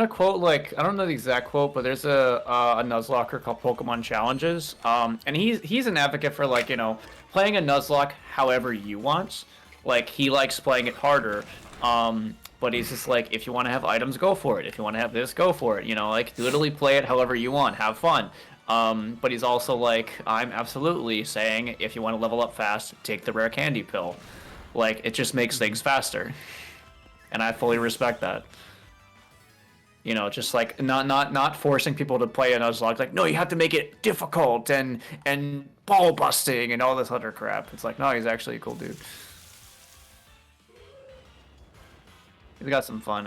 quote, like, I don't know the exact quote, but there's a Nuzlocker called Pokemon Challenges, and he's an advocate for, like, you know, playing a Nuzlocke however you want. Like, he likes playing it harder, but he's just like, if you want to have items, go for it. If you want to have this, go for it. You know, like, literally play it however you want. Have fun. But he's also like, I'm absolutely saying, if you want to level up fast, take the rare candy pill. Like, it just makes things faster. and I fully respect that. You know, just like not forcing people to play a Nuzlocke. Like, no, you have to make it difficult and ball busting and all this other crap. It's like, no, he's actually a cool dude. He's got some fun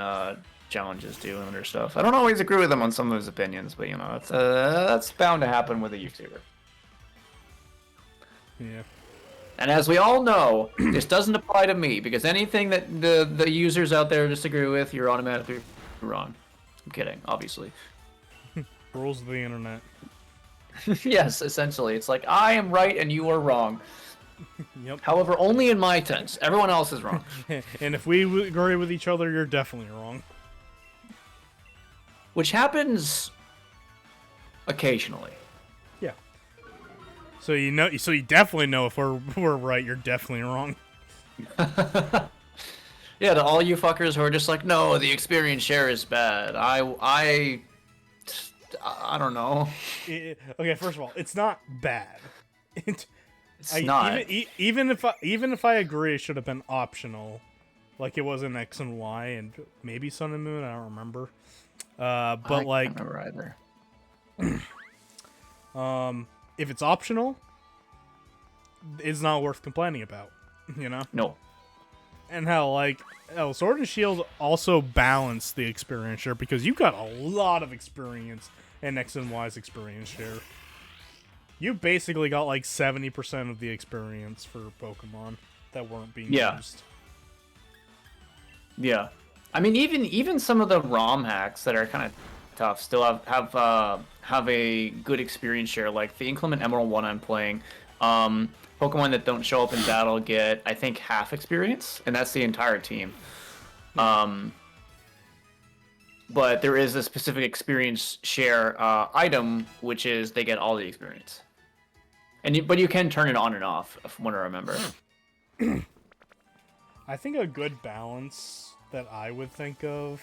challenges too and other stuff. I don't always agree with him on some of his opinions, but you know, that's bound to happen with a YouTuber. Yeah. And as we all know, this doesn't apply to me because anything that the users out there disagree with, you're automatically wrong. I'm kidding, obviously. Rules of the internet. Yes, essentially. It's like, I am right and you are wrong. Yep. However, only in my sense. Everyone else is wrong. And if we agree with each other, you're definitely wrong. Which happens occasionally. Yeah. So you definitely know if we're right, you're definitely wrong. Yeah, to all you fuckers who are just like, no, the experience share is bad. I don't know. Okay, first of all, it's not bad. It's not. Even if I agree, it should have been optional, like it was in X and Y and maybe Sun and Moon. I don't remember. But I like, can't remember either. If it's optional, it's not worth complaining about. You know. No. And how Sword and Shield also balance the experience share because you got a lot of experience in X and Y's experience share. You basically got like 70% of the experience for Pokemon that weren't being used. Yeah. I mean, even some of the ROM hacks that are kind of tough still have a good experience share. Like the Inclement Emerald one I'm playing. Pokemon that don't show up in battle get, I think, half experience, and that's the entire team. But there is a specific experience share item, which is they get all the experience. But you can turn it on and off, from what I remember. I think a good balance that I would think of,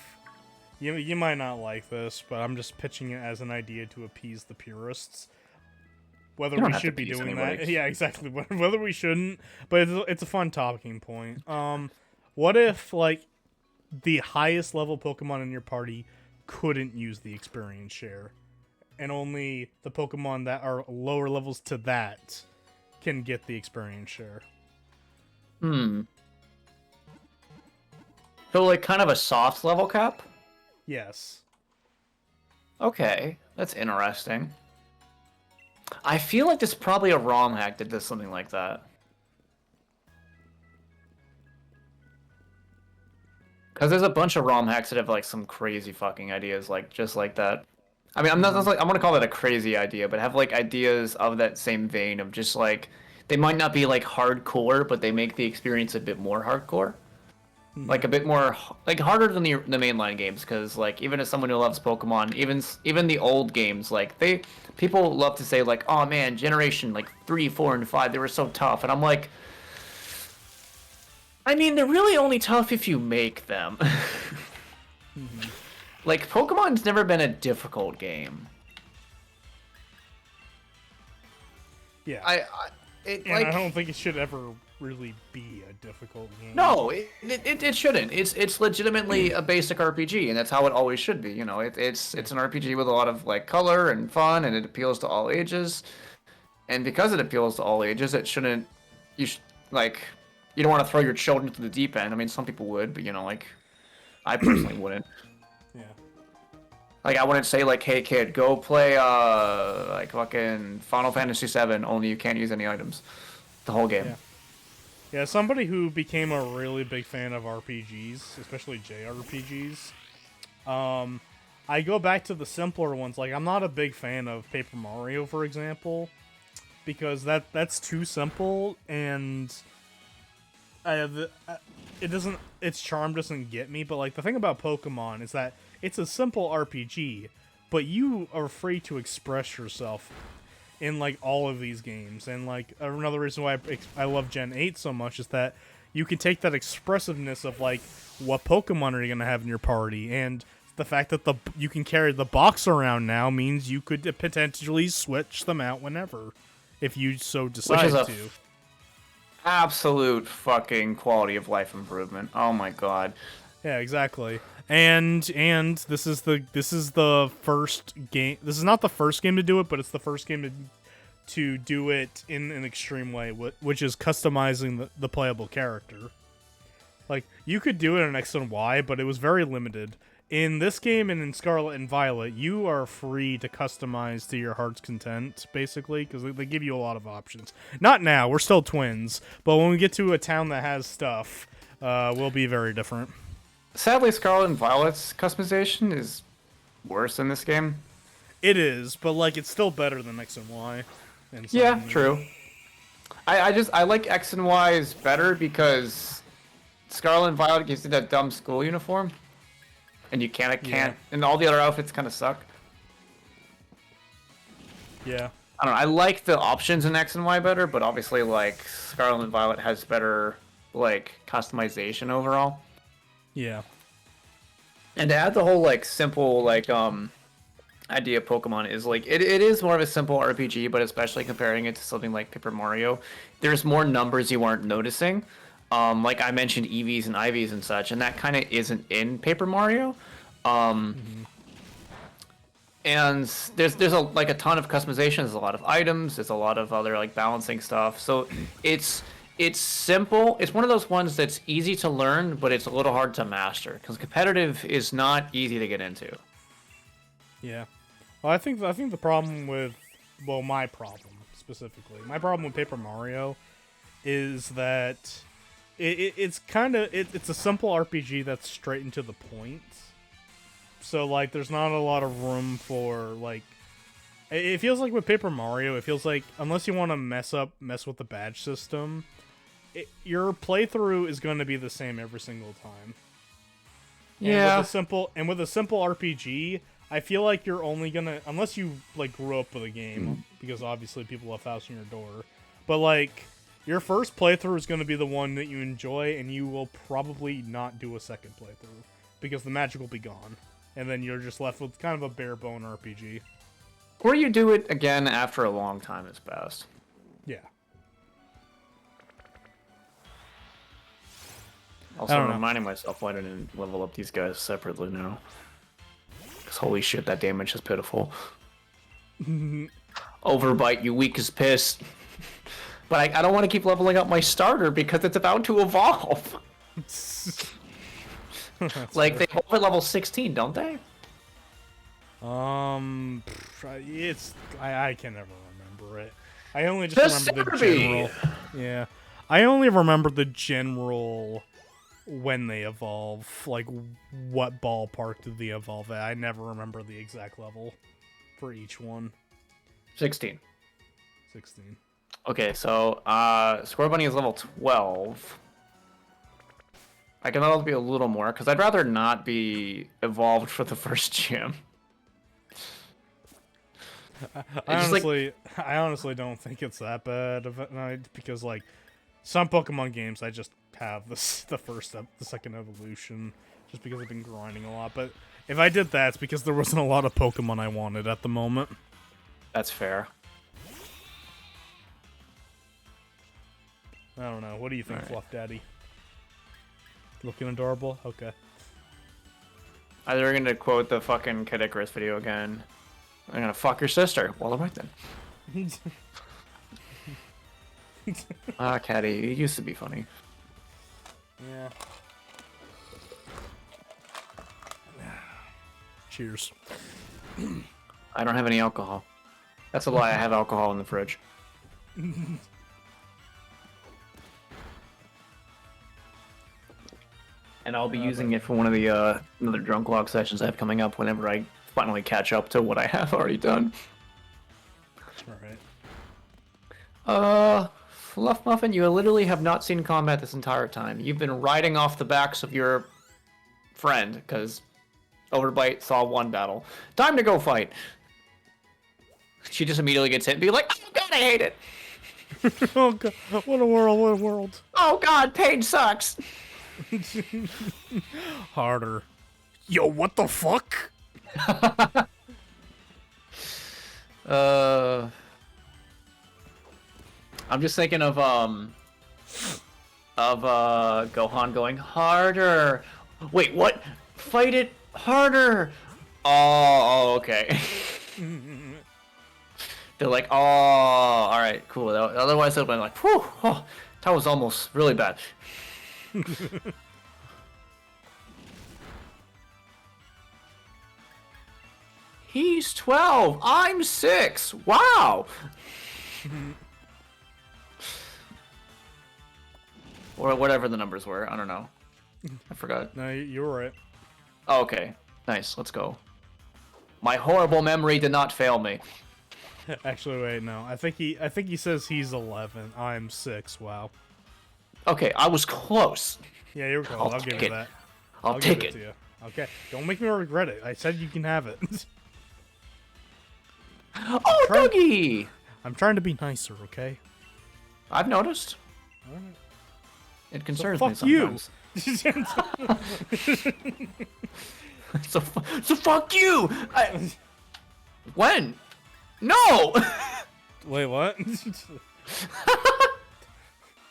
you might not like this, but I'm just pitching it as an idea to appease the purists. Whether we should be doing that. Yeah, exactly. Whether we shouldn't, but it's a fun talking point. What if, like, the highest level Pokemon in your party couldn't use the experience share, and only the Pokemon that are lower levels to that can get the experience share? So, like, kind of a soft level cap? Yes. Okay, that's interesting. I feel like there's probably a ROM hack that does something like that. Because there's a bunch of ROM hacks that have like some crazy fucking ideas, like just like that. I mean, I'm gonna call that a crazy idea, but have like ideas of that same vein of just like they might not be like hardcore, but they make the experience a bit more hardcore. Like a bit more like harder than the mainline games, because like even as someone who loves Pokemon, even the old games, like people love to say like, oh man, generation like 3, 4, and 5, they were so tough, and I'm like, I mean, they're really only tough if you make them. Like Pokemon's never been a difficult game. Yeah. I don't think it should ever really be a difficult game. No, it shouldn't. It's legitimately a basic RPG, and that's how it always should be. You know, it's an RPG with a lot of like color and fun, and it appeals to all ages. And because it appeals to all ages, it shouldn't. You don't want to throw your children to the deep end. I mean, some people would, but you know, like I personally wouldn't. Yeah. Like I wouldn't say like, hey kid, go play like fucking Final Fantasy VII. Only you can't use any items. The whole game. Yeah. Yeah, somebody who became a really big fan of RPGs, especially JRPGs. I go back to the simpler ones. Like, I'm not a big fan of Paper Mario, for example, because that's too simple, and its charm doesn't get me. But like the thing about Pokemon is that it's a simple RPG, but you are free to express yourself in like all of these games. And like another reason why I love Gen 8 so much is that you can take that expressiveness of like what Pokemon are you gonna have in your party, and the fact that you can carry the box around now means you could potentially switch them out whenever if you so decide to. Absolute fucking quality of life improvement. Oh my god. Yeah, exactly. And this is the first game. This is not the first game to do it, but it's the first game to do it in an extreme way, which is customizing the playable character. Like, you could do it in X and Y, but it was very limited. In this game and in Scarlet and Violet, you are free to customize to your heart's content, basically, because they give you a lot of options. Not now, we're still twins, but when we get to a town that has stuff, we'll be very different. Sadly, Scarlet and Violet's customization is worse in this game. It is, but, like, it's still better than X and Y. Yeah, true. I like X and Y's better because Scarlet and Violet gives you that dumb school uniform. And you can't, and all the other outfits kind of suck. Yeah. I don't know, I like the options in X and Y better, but obviously, like, Scarlet and Violet has better, like, customization overall. Yeah. And to add the whole, like, simple, like, idea of Pokemon is, like, it is more of a simple RPG, but especially comparing it to something like Paper Mario, there's more numbers you aren't noticing. Like I mentioned EVs and IVs and such, and that kind of isn't in Paper Mario. And there's a ton of customization. There's a lot of items. There's a lot of other like balancing stuff. So it's simple. It's one of those ones that's easy to learn, but it's a little hard to master because competitive is not easy to get into. Yeah. Well, I think the problem with, well, my problem specifically, my problem with Paper Mario is that it's a simple RPG that's straight into the point. So, like, there's not a lot of room for, like... It feels like with Paper Mario, it feels like, unless you want to mess with the badge system, your playthrough is going to be the same every single time. Yeah. And with a simple RPG, I feel like you're only gonna... Unless you, like, grew up with a game, because obviously people left house in your door. But, like... Your first playthrough is going to be the one that you enjoy, and you will probably not do a second playthrough, because the magic will be gone, and then you're just left with kind of a bare-bone RPG. Or you do it again after a long time has passed. Yeah. Also, I'm reminding myself why I didn't level up these guys separately now. Because holy shit, that damage is pitiful. Overbite, you weak as piss. But I don't want to keep leveling up my starter because it's about to evolve. Like, they evolve at level 16, don't they? I can never remember it. I only just remember the general. Yeah. I only remember the general when they evolve. Like, what ballpark did they evolve at? I never remember the exact level for each one. 16. 16. Okay, so Square Bunny is level 12. I can level be a little more, because I'd rather not be evolved for the first gym. I honestly don't think it's that bad of a night, because, like, some Pokemon games I just have the second evolution, just because I've been grinding a lot. But if I did that, it's because there wasn't a lot of Pokemon I wanted at the moment. That's fair. I don't know. What do you think, Fluff Daddy? Looking adorable? Okay. They're gonna quote the fucking Kid Icarus video again. I'm gonna fuck your sister. Well, alright then. Caddy, it used to be funny. Yeah. Cheers. I don't have any alcohol. That's a lie. I have alcohol in the fridge. And I'll be using it for one of the another drunk log sessions I have coming up whenever I finally catch up to what I have already done. Alright. Fluff Muffin, you literally have not seen combat this entire time. You've been riding off the backs of your friend, because Overbite saw one battle. Time to go fight. She just immediately gets hit and be like, oh god, I hate it! Oh god, what a world, what a world. Oh god, pain sucks! Harder. Yo, what the fuck? I'm just thinking of Gohan going harder. Wait, what? Fight it harder. Oh, okay. They're like, oh, all right, cool. Otherwise, I'd been like, whew, oh, that was almost really bad. He's 12. I'm 6. Wow. Or whatever the numbers were. I don't know. I forgot. No, you were right. Oh, okay. Nice. Let's go. My horrible memory did not fail me. Actually, wait, no. I think he says he's 11. I'm 6. Wow. Okay, I was close. Yeah, you're close. I'll give take you it. that. I'll give take it it. to you. Okay. Don't make me regret it. I said you can have it. Oh, Dougie! I'm trying to be nicer, okay? I've noticed. Alright. It concerns Fuck me you. sometimes. So fuck you! When? No! Wait, what? I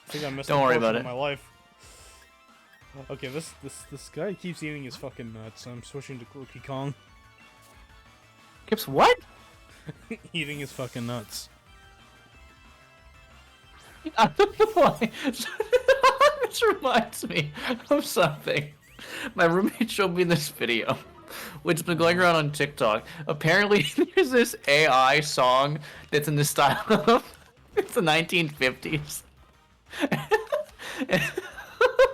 think I missed Don't a worry portion about of it. my life. Okay, this guy keeps eating his fucking nuts. I'm switching to Donkey Kong. Kips, what? Eating his fucking nuts. I don't know why. This reminds me of something. My roommate showed me this video, which has been going around on TikTok. Apparently, there's this AI song that's in the style of it's the 1950s.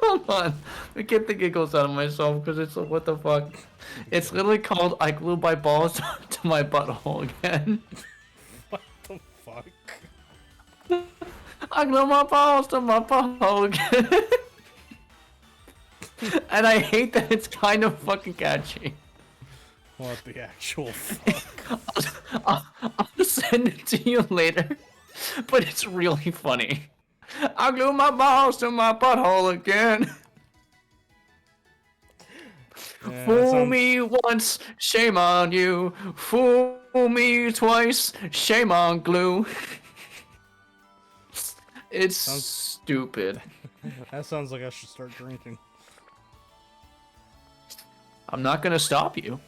Hold on, I get the giggles out of myself because it's like, what the fuck? It's literally called "I Glue My Balls to My Butthole Again." What the fuck? I glue my balls to my butthole again. And I hate that it's kind of fucking catchy. What the actual fuck? I'll send it to you later, but it's really funny. I glue my balls to my butthole again. Yeah, Fool me once, shame on you. Fool me twice, shame on glue. It's stupid. That sounds like I should start drinking. I'm not gonna stop you.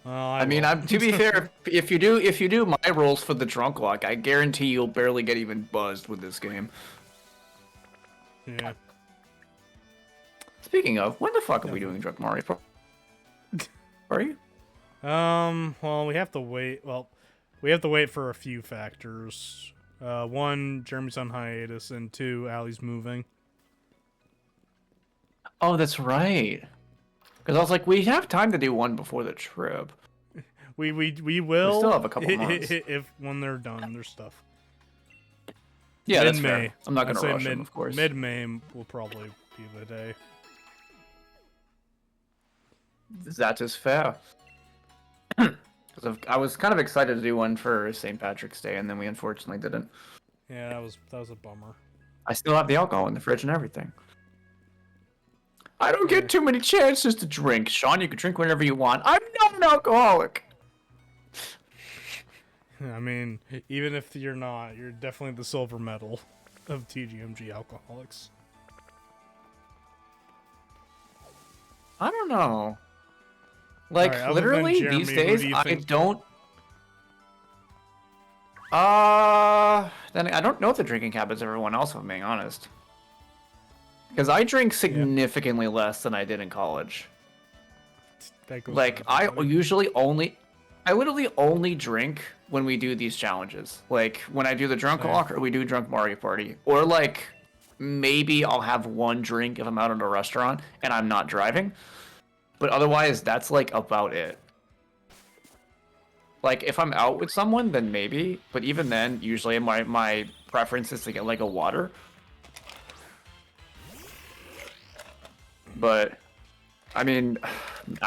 I mean, will. to be fair, if you do my rolls for the drunk lock, I guarantee you'll barely get even buzzed with this game. Yeah. Speaking of, when the fuck are we doing Drunk Mario Party? Well, we have to wait. Well, we have to wait for a few factors. One, Jeremy's on hiatus, and two, Allie's moving. Oh, that's right. Because I was like, we have time to do one before the trip. We will. We still have a couple months. If when they're done, their stuff. Yeah, that's Mid-May. fair. I'm not I'd gonna say rush them, of course. Mid-May will probably be the day. That is fair. Because I was kind of excited to do one for St. Patrick's Day, and then we unfortunately didn't. Yeah, that was a bummer. I still have the alcohol in the fridge and everything. I don't get too many chances to drink. Sean, you can drink whenever you want. I'm not an alcoholic. I mean, even if you're not, you're definitely the silver medal of TGMG alcoholics. I don't know. Like, Alright, other than literally, Jeremy, these who days, do you I think- don't... Then I don't know the drinking habits of everyone else, if I'm being honest. Because I drink significantly less than I did in college. That goes Like, for everybody. I literally only drink when we do these challenges. Like, when I do the drunk Same. walk or we do drunk Mario Party. Or, like, maybe I'll have one drink if I'm out at a restaurant and I'm not driving. But otherwise, that's, like, about it. Like, if I'm out with someone, then maybe. But even then, usually my preference is to get, like, a water. But, I mean,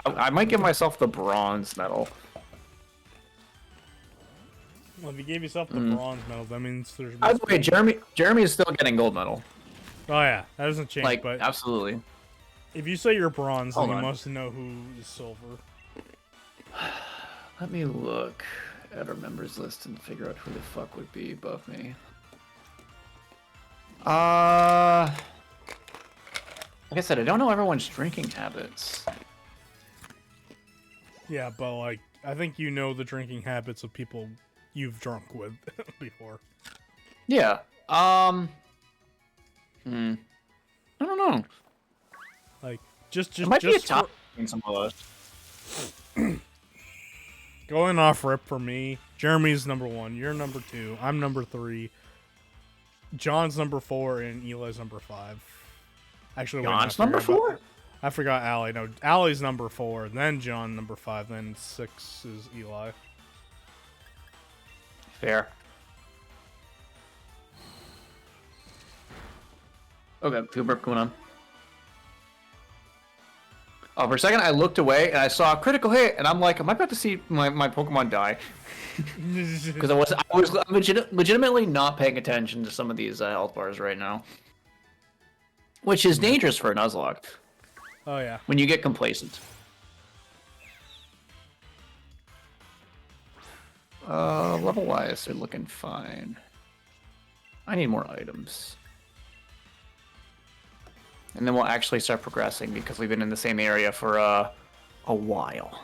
I might give myself the bronze medal. Well, if you gave yourself the bronze medal, that means there's. By the way, Jeremy is still getting gold medal. Oh yeah, that doesn't change. Like, but absolutely. if you say you're bronze, then Hold you on. must know who is silver. Let me look at our members list and figure out who the fuck would be above me. Like I said, I don't know everyone's drinking habits. Yeah, but like, I think you know the drinking habits of people you've drunk with before. Yeah. I don't know. Like, It might be a just top in some of those. going off rip for me. Jeremy's number 1. You're number 2. I'm number 3. John's number 4, and Eli's number 5. Actually, wait, John's I number forgot 4? I forgot Allie. No, Allie's number 4, then John number 5, then 6 is Eli. Fair. Okay, field work going on. Oh, for a second I looked away and I saw a critical hit, and I'm like, am I about to see my Pokemon die? Because I was legitimately not paying attention to some of these health bars right now, which is dangerous for a Nuzlocke Oh yeah. when you get complacent. Level wise, they're looking fine. I need more items. And then we'll actually start progressing because we've been in the same area for a while.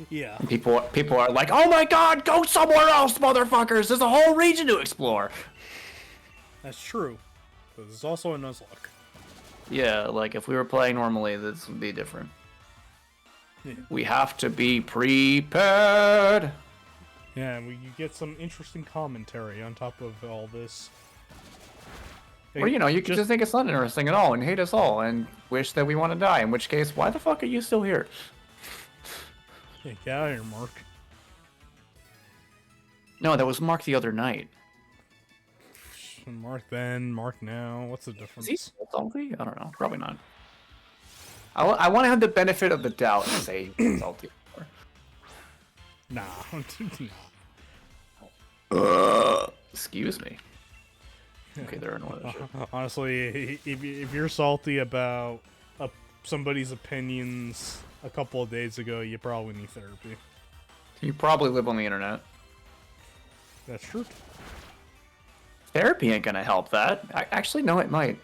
Yeah. And people are like, "Oh my God, go somewhere else, motherfuckers! There's a whole region to explore." That's true. But there's also a Nuzlocke. Yeah, like if we were playing normally, this would be different. Yeah. We have to be prepared. Yeah, and you get some interesting commentary on top of all this. Or, you know, you could just think it's not interesting at all and hate us all and wish that we want to die, in which case, why the fuck are you still here? Yeah, get out of here, Mark. No, that was Mark the other night. Mark then, Mark now. What's the Is difference? he still salty? I don't know. Probably not. I want to have the benefit of the doubt and say he's salty. Nah. Excuse me. Okay, there are no other shit. Honestly, if you're salty about somebody's opinions a couple of days ago, you probably need therapy. You probably live on the internet. That's true. Therapy ain't gonna help that. Actually, no, it might.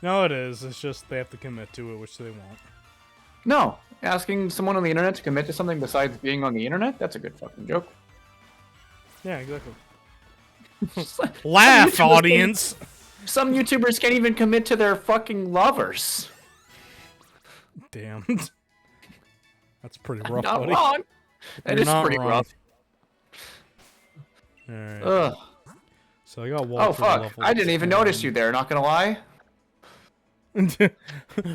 No, it is. It's just they have to commit to it, which they won't. No, asking someone on the internet to commit to something besides being on the internet, that's a good fucking joke. Yeah, exactly. Some Laugh, YouTubers audience! Some YouTubers can't even commit to their fucking lovers. Damn. That's pretty rough, Not buddy. wrong. That You're is not pretty wrong. rough. Alright. Ugh. So I got Walter Oh fuck! level I didn't even 10. notice you there. Not gonna lie.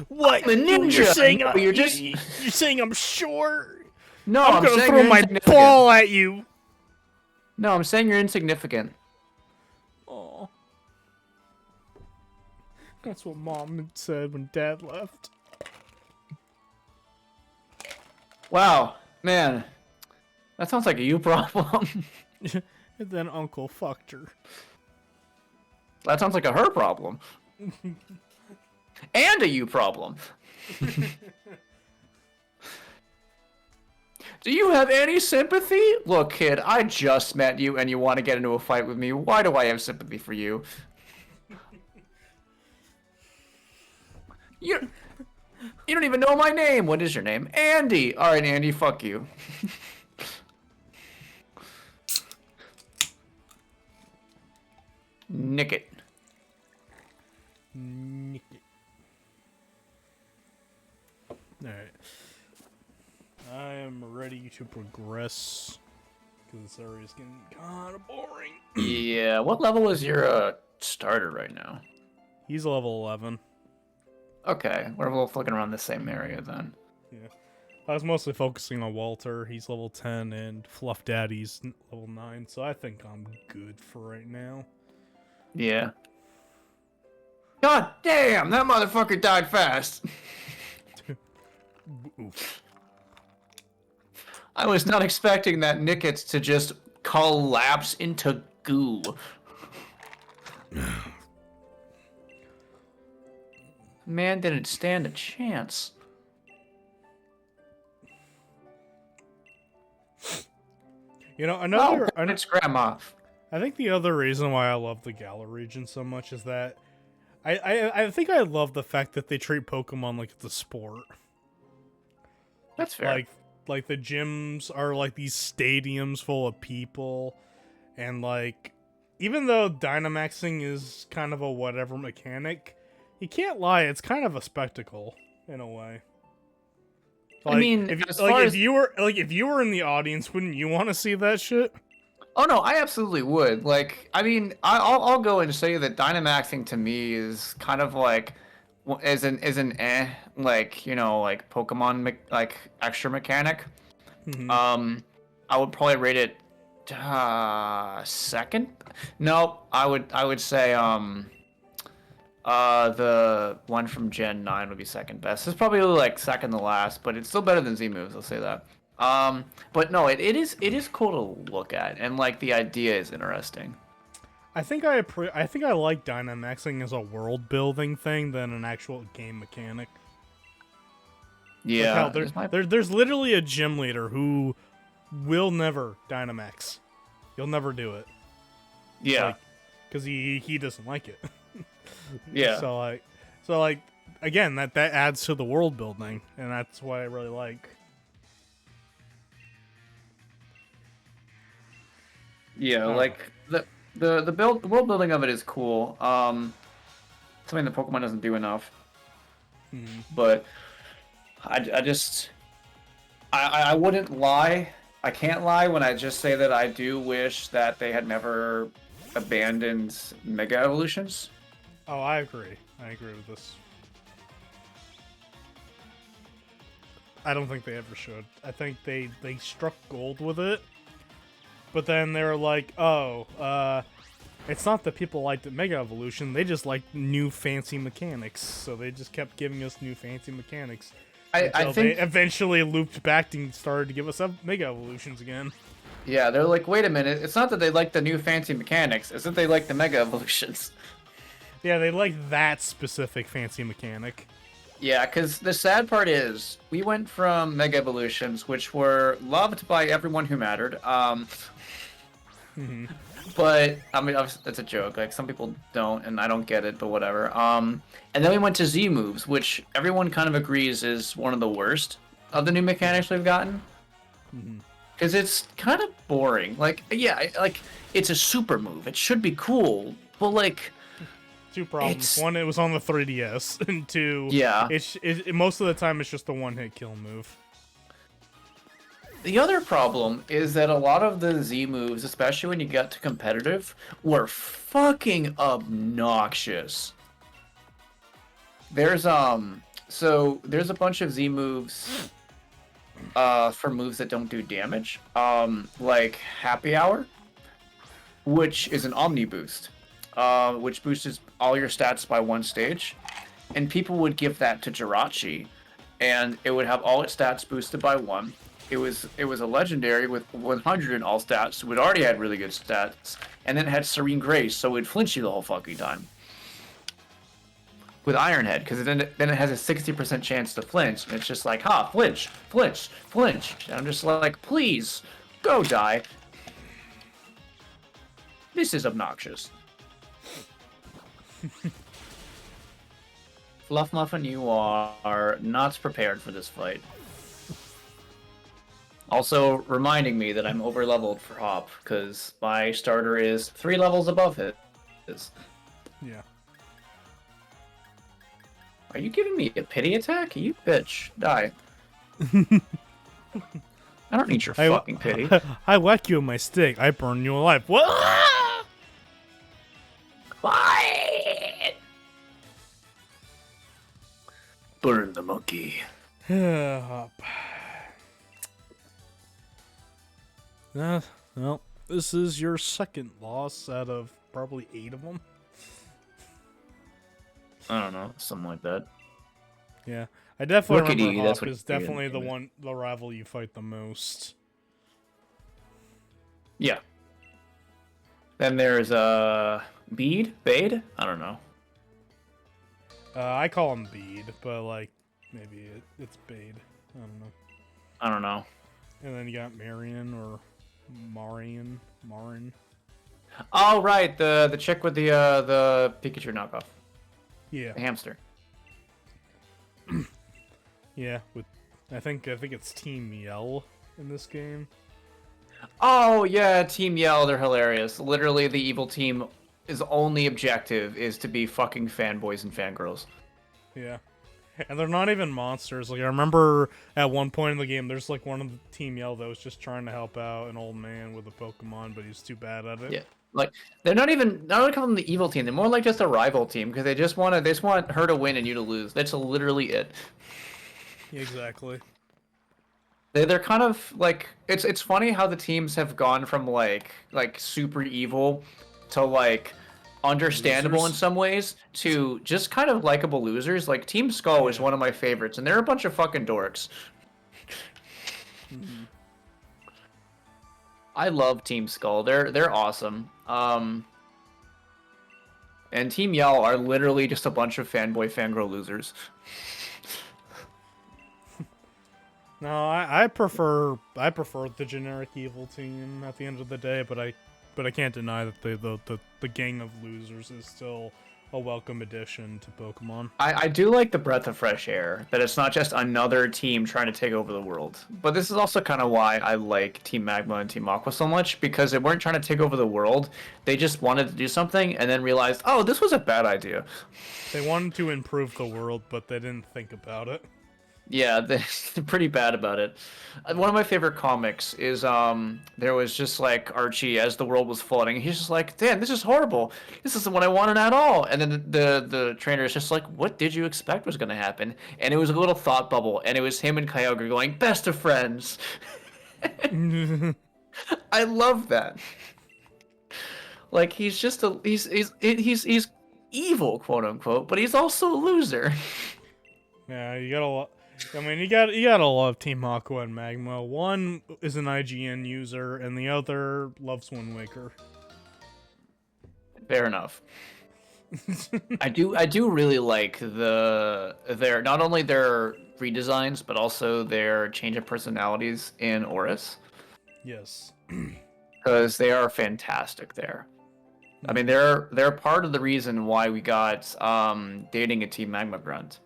What? I'm a ninja. You're saying No, you're just. you're saying I'm short? No, I'm gonna saying throw you're my insignificant. ball at you. No, I'm saying you're insignificant. Oh. That's what Mom had said when Dad left. Wow, man, that sounds like a you problem. And then Uncle fucked her. That sounds like a her problem. And a you problem. Do you have any sympathy? Look, kid, I just met you and you want to get into a fight with me. Why do I have sympathy for you? You don't even know my name. What is your name? Andy. All right, Andy, fuck you. Nick it. Nick it. Alright. I am ready to progress. Because this area is getting kind of boring. Yeah, what level is your starter right now? He's level 11. Okay, we're both looking around the same area then. Yeah. I was mostly focusing on Walter. He's level 10, and Fluff Daddy's level 9, so I think I'm good for right now. Yeah. God damn, that motherfucker died fast. Oof. I was not expecting that Nickets to just collapse into goo. Man didn't stand a chance. You know, another... It's grandma. I think the other reason why I love the Galar region so much is that I think I love the fact that they treat Pokemon like it's a sport. That's fair. Like the gyms are like these stadiums full of people, and like even though Dynamaxing is kind of a whatever mechanic, you can't lie, it's kind of a spectacle in a way. Like, I mean, if, as like far if as you were in the audience, wouldn't you want to see that shit? oh no, I absolutely would. Like, I mean, I'll go and say that Dynamaxing to me is kind of like like like Pokemon like extra mechanic. Mm-hmm. I would probably rate it second. No, I would say the one from Gen 9 would be second best. It's probably like second to last, but it's still better than Z moves. I'll say that. But no, it is cool to look at, and like the idea is interesting. I think I like Dynamaxing as a world building thing than an actual game mechanic. Yeah, Like hell, there's literally a gym leader who will never Dynamax. He'll never do it. yeah, Because he doesn't like it. yeah. So like again, that adds to the world building, and that's what I really like. Yeah, Oh. like the world building of it is cool. Something that Pokemon doesn't do enough. Mhm. But I just I wouldn't lie. I can't lie when I just say that I do wish that they had never abandoned Mega Evolutions. Oh, I agree. I agree with this. I don't think they ever should. I think they struck gold with it, but then they were like, oh, it's not that people liked the Mega Evolution, they just liked new fancy mechanics, so they just kept giving us new fancy mechanics. I Until think they eventually looped back and started to give us Mega Evolutions again. yeah, they're like, wait a minute, it's not that they like the new fancy mechanics, it's that they like the Mega Evolutions. Yeah, they like that specific fancy mechanic. Yeah, because the sad part is we went from Mega Evolutions, which were loved by everyone who mattered. Mhm. But I mean, it's a joke. Like some people don't, and I don't get it, but whatever. And then we went to Z moves, which everyone kind of agrees is one of the worst of the new mechanics we've gotten. Mhm. Because it's kind of boring. Like, yeah, like it's a super move. It should be cool, but like, Two problems. It's- One, it was on the 3DS, and two, yeah. most of the time it's just a one-hit kill move. The other problem is that a lot of the Z moves, especially when you get to competitive, were fucking obnoxious. There's there's a bunch of Z moves for moves that don't do damage. Like Happy Hour, which is an Omni boost, which boosts all your stats by one stage. And people would give that to Jirachi, and it would have all its stats boosted by one. It was a legendary with 100 in all stats, so it already had really good stats, and then it had Serene Grace, so it'd flinch you the whole fucking time. With Iron Head, because then it has a 60% chance to flinch, and it's just like, ha, flinch, flinch, flinch. And I'm just like, please, go die. This is obnoxious. Fluff Muffin, you are not prepared for this fight. Also, reminding me that I'm over-leveled for Hop, because my starter is 3 levels above his. Yeah. Are you giving me a pity attack? You bitch. Die. I don't need your fucking pity. I whack you with my stick. I burn you alive. What? Fight! Burn the monkey. Hop. Well, this is your second loss out of probably 8 of them. I don't know, something like that. Yeah, I definitely Rookity, remember that's Hop what is you did, definitely damn it. the rival you fight the most. Yeah. Then there's Bade? I don't know. I call him Bede, but like maybe it's Bade. I don't know. I don't know. And then you got Marion or Marin. Oh right, the chick with the Pikachu knockoff. Yeah. The hamster. Yeah. With I think it's Team Yell in this game. Oh yeah, Team Yell, they're hilarious. Literally, the evil team is only objective is to be fucking fanboys and fangirls. Yeah. And they're not even monsters. Like I remember at one point in the game, there's like one of the Team Yell that was just trying to help out an old man with a Pokemon, but he's too bad at it. Yeah, like they're not even call them the evil team. They're more like just a rival team because they just want her to win and you to lose. That's literally it. Yeah, exactly. They're kind of like it's funny how the teams have gone from like super evil to like understandable Losers. in some ways to just kind of likable losers. Like Team Skull is one of my favorites, and they're a bunch of fucking dorks. Mm-hmm. I love Team Skull. They're awesome. And Team Yell are literally just a bunch of fanboy fangirl losers. No, I prefer the generic evil team at the end of the day, but I can't deny that the gang of losers is still a welcome addition to Pokemon. I do like the breath of fresh air, that it's not just another team trying to take over the world. But this is also kind of why I like Team Magma and Team Aqua so much, because they weren't trying to take over the world. They just wanted to do something and then realized, oh, this was a bad idea. They wanted to improve the world, but they didn't think about it. Yeah, they're pretty bad about it. One of my favorite comics is there was just like Archie as the world was flooding. He's just like, damn, this is horrible. This isn't what I wanted at all. And then the trainer is just like, what did you expect was gonna happen? And it was a little thought bubble, and it was him and Kyogre going, best of friends. I love that. Like he's just he's evil, quote unquote, but he's also a loser. Yeah, you gotta love Team Aqua and Magma. One is an IGN user, and the other loves Wind Waker. Fair enough. I do really like their not only their redesigns but also their change of personalities in Oris, Yes. because they are fantastic there. I mean, they're part of the reason why we got dating a Team Magma grunt,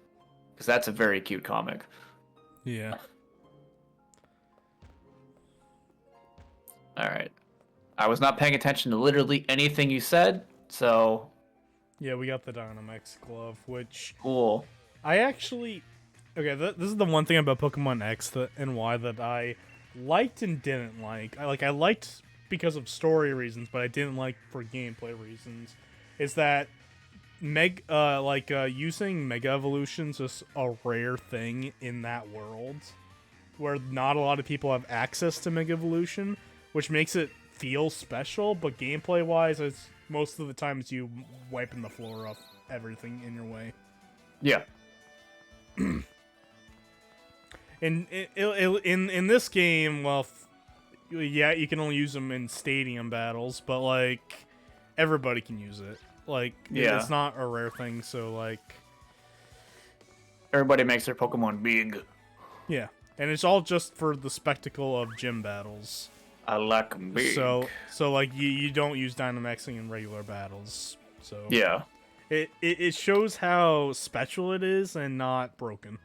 because that's a very cute comic. Yeah. All right, I was not paying attention to literally anything you said, so Yeah, we got the Dynamax glove, which cool. I actually... Okay, this is the one thing about Pokemon X and Y that I liked and didn't like. I liked because of story reasons, but I didn't like for gameplay reasons. Is that using Mega Evolutions is a rare thing in that world, where not a lot of people have access to Mega Evolution, which makes it feel special. But gameplay wise, it's most of the times you wiping the floor off everything in your way. Yeah. In this game, well, yeah, you can only use them in stadium battles, but like everybody can use it. Like, Yeah. it's not a rare thing, so like, Everybody makes their Pokemon big. yeah, and it's all just for the spectacle of gym battles. I like 'em big. So like you don't use Dynamaxing in regular battles. So Yeah. it shows how special it is and not broken.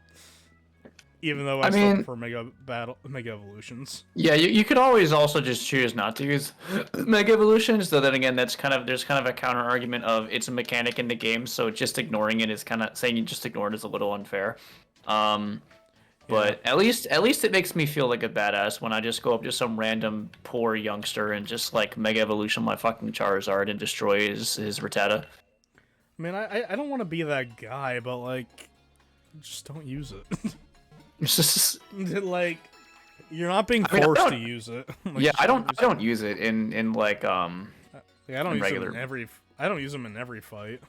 Even though I I still mean- prefer Mega Evolutions. Yeah, you could always also just choose not to use Mega Evolutions, though then again there's kind of a counter argument of it's a mechanic in the game, so just ignoring it is kind of saying you just ignore it is a little unfair. But at least it makes me feel like a badass when I just go up to some random poor youngster and just like Mega Evolution my fucking Charizard and destroy his Rattata. I mean, I don't want to be that guy, but like, just don't use it. Like, you're not being I forced don't- to use it. Like, Yeah, just I use don't use it in like Like, I don't use regular- them in every. I don't use them in every fight.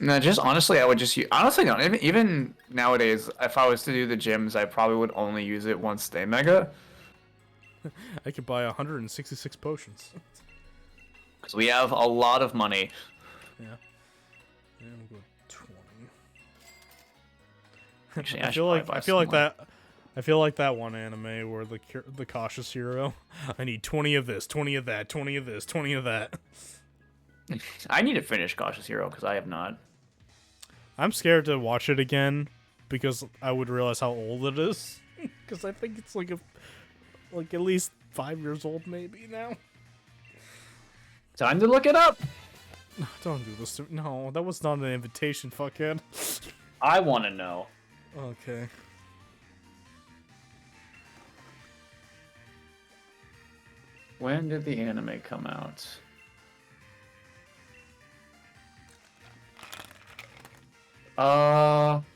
No, just honestly, I would just use. Honestly, no. Even nowadays, if I was to do the gyms, I probably would only use it once they mega. I could buy 166 potions. Because we have a lot of money. Yeah. Yeah, we'll go 20. Actually, I should feel probably like buy I some feel like more. that. I feel like that one anime where the cautious hero. I need 20 of this, 20 of that, 20 of this, 20 of that. I need to finish Cautious Hero because I have not. I'm scared to watch it again because I would realize how old it is. Because I think it's like at least 5 years old maybe now. Time to look it up. Don't do this to me. No, that was not an invitation, fuckhead. I want to know. Okay. When did the anime come out?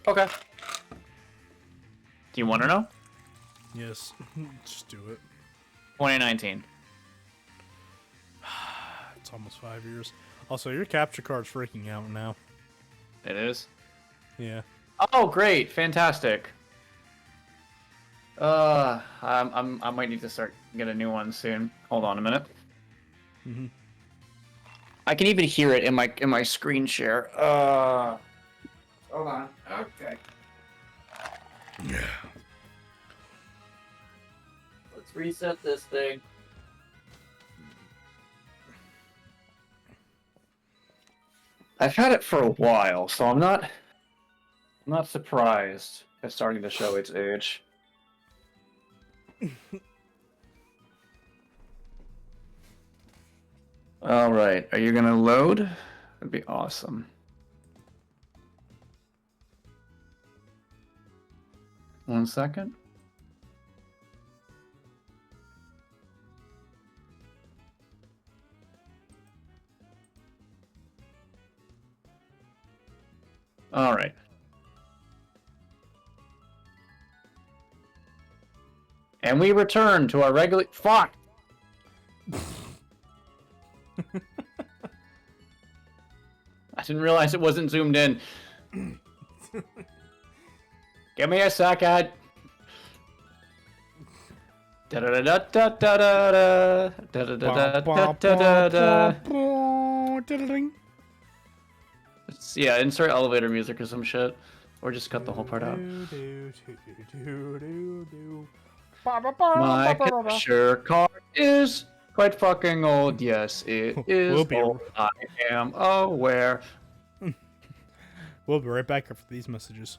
Okay. Do you want to know? Yes. Just do it. 2019. It's almost 5 years. Also, your capture card's freaking out now. It is? Yeah. Oh, great. Fantastic. I might need to get a new one soon. Hold on a minute. Mm-hmm. I can even hear it in my screen share. Hold on. Okay. Yeah. Let's reset this thing. I've had it for a while, so I'm not surprised it's starting to show its age. All right, are you gonna load? That'd be awesome. One second. All right. And we return to our regular. Fuck! I didn't realize it wasn't zoomed in. Give me a second. Da-da-da-da-da-da-da. Da-da-da-da-da-da-da. Yeah, insert elevator music or some shit. Or just cut the whole part out. My capture card is quite fucking old. Yes, it is We'll be- old. I am aware. We'll be right back after these messages.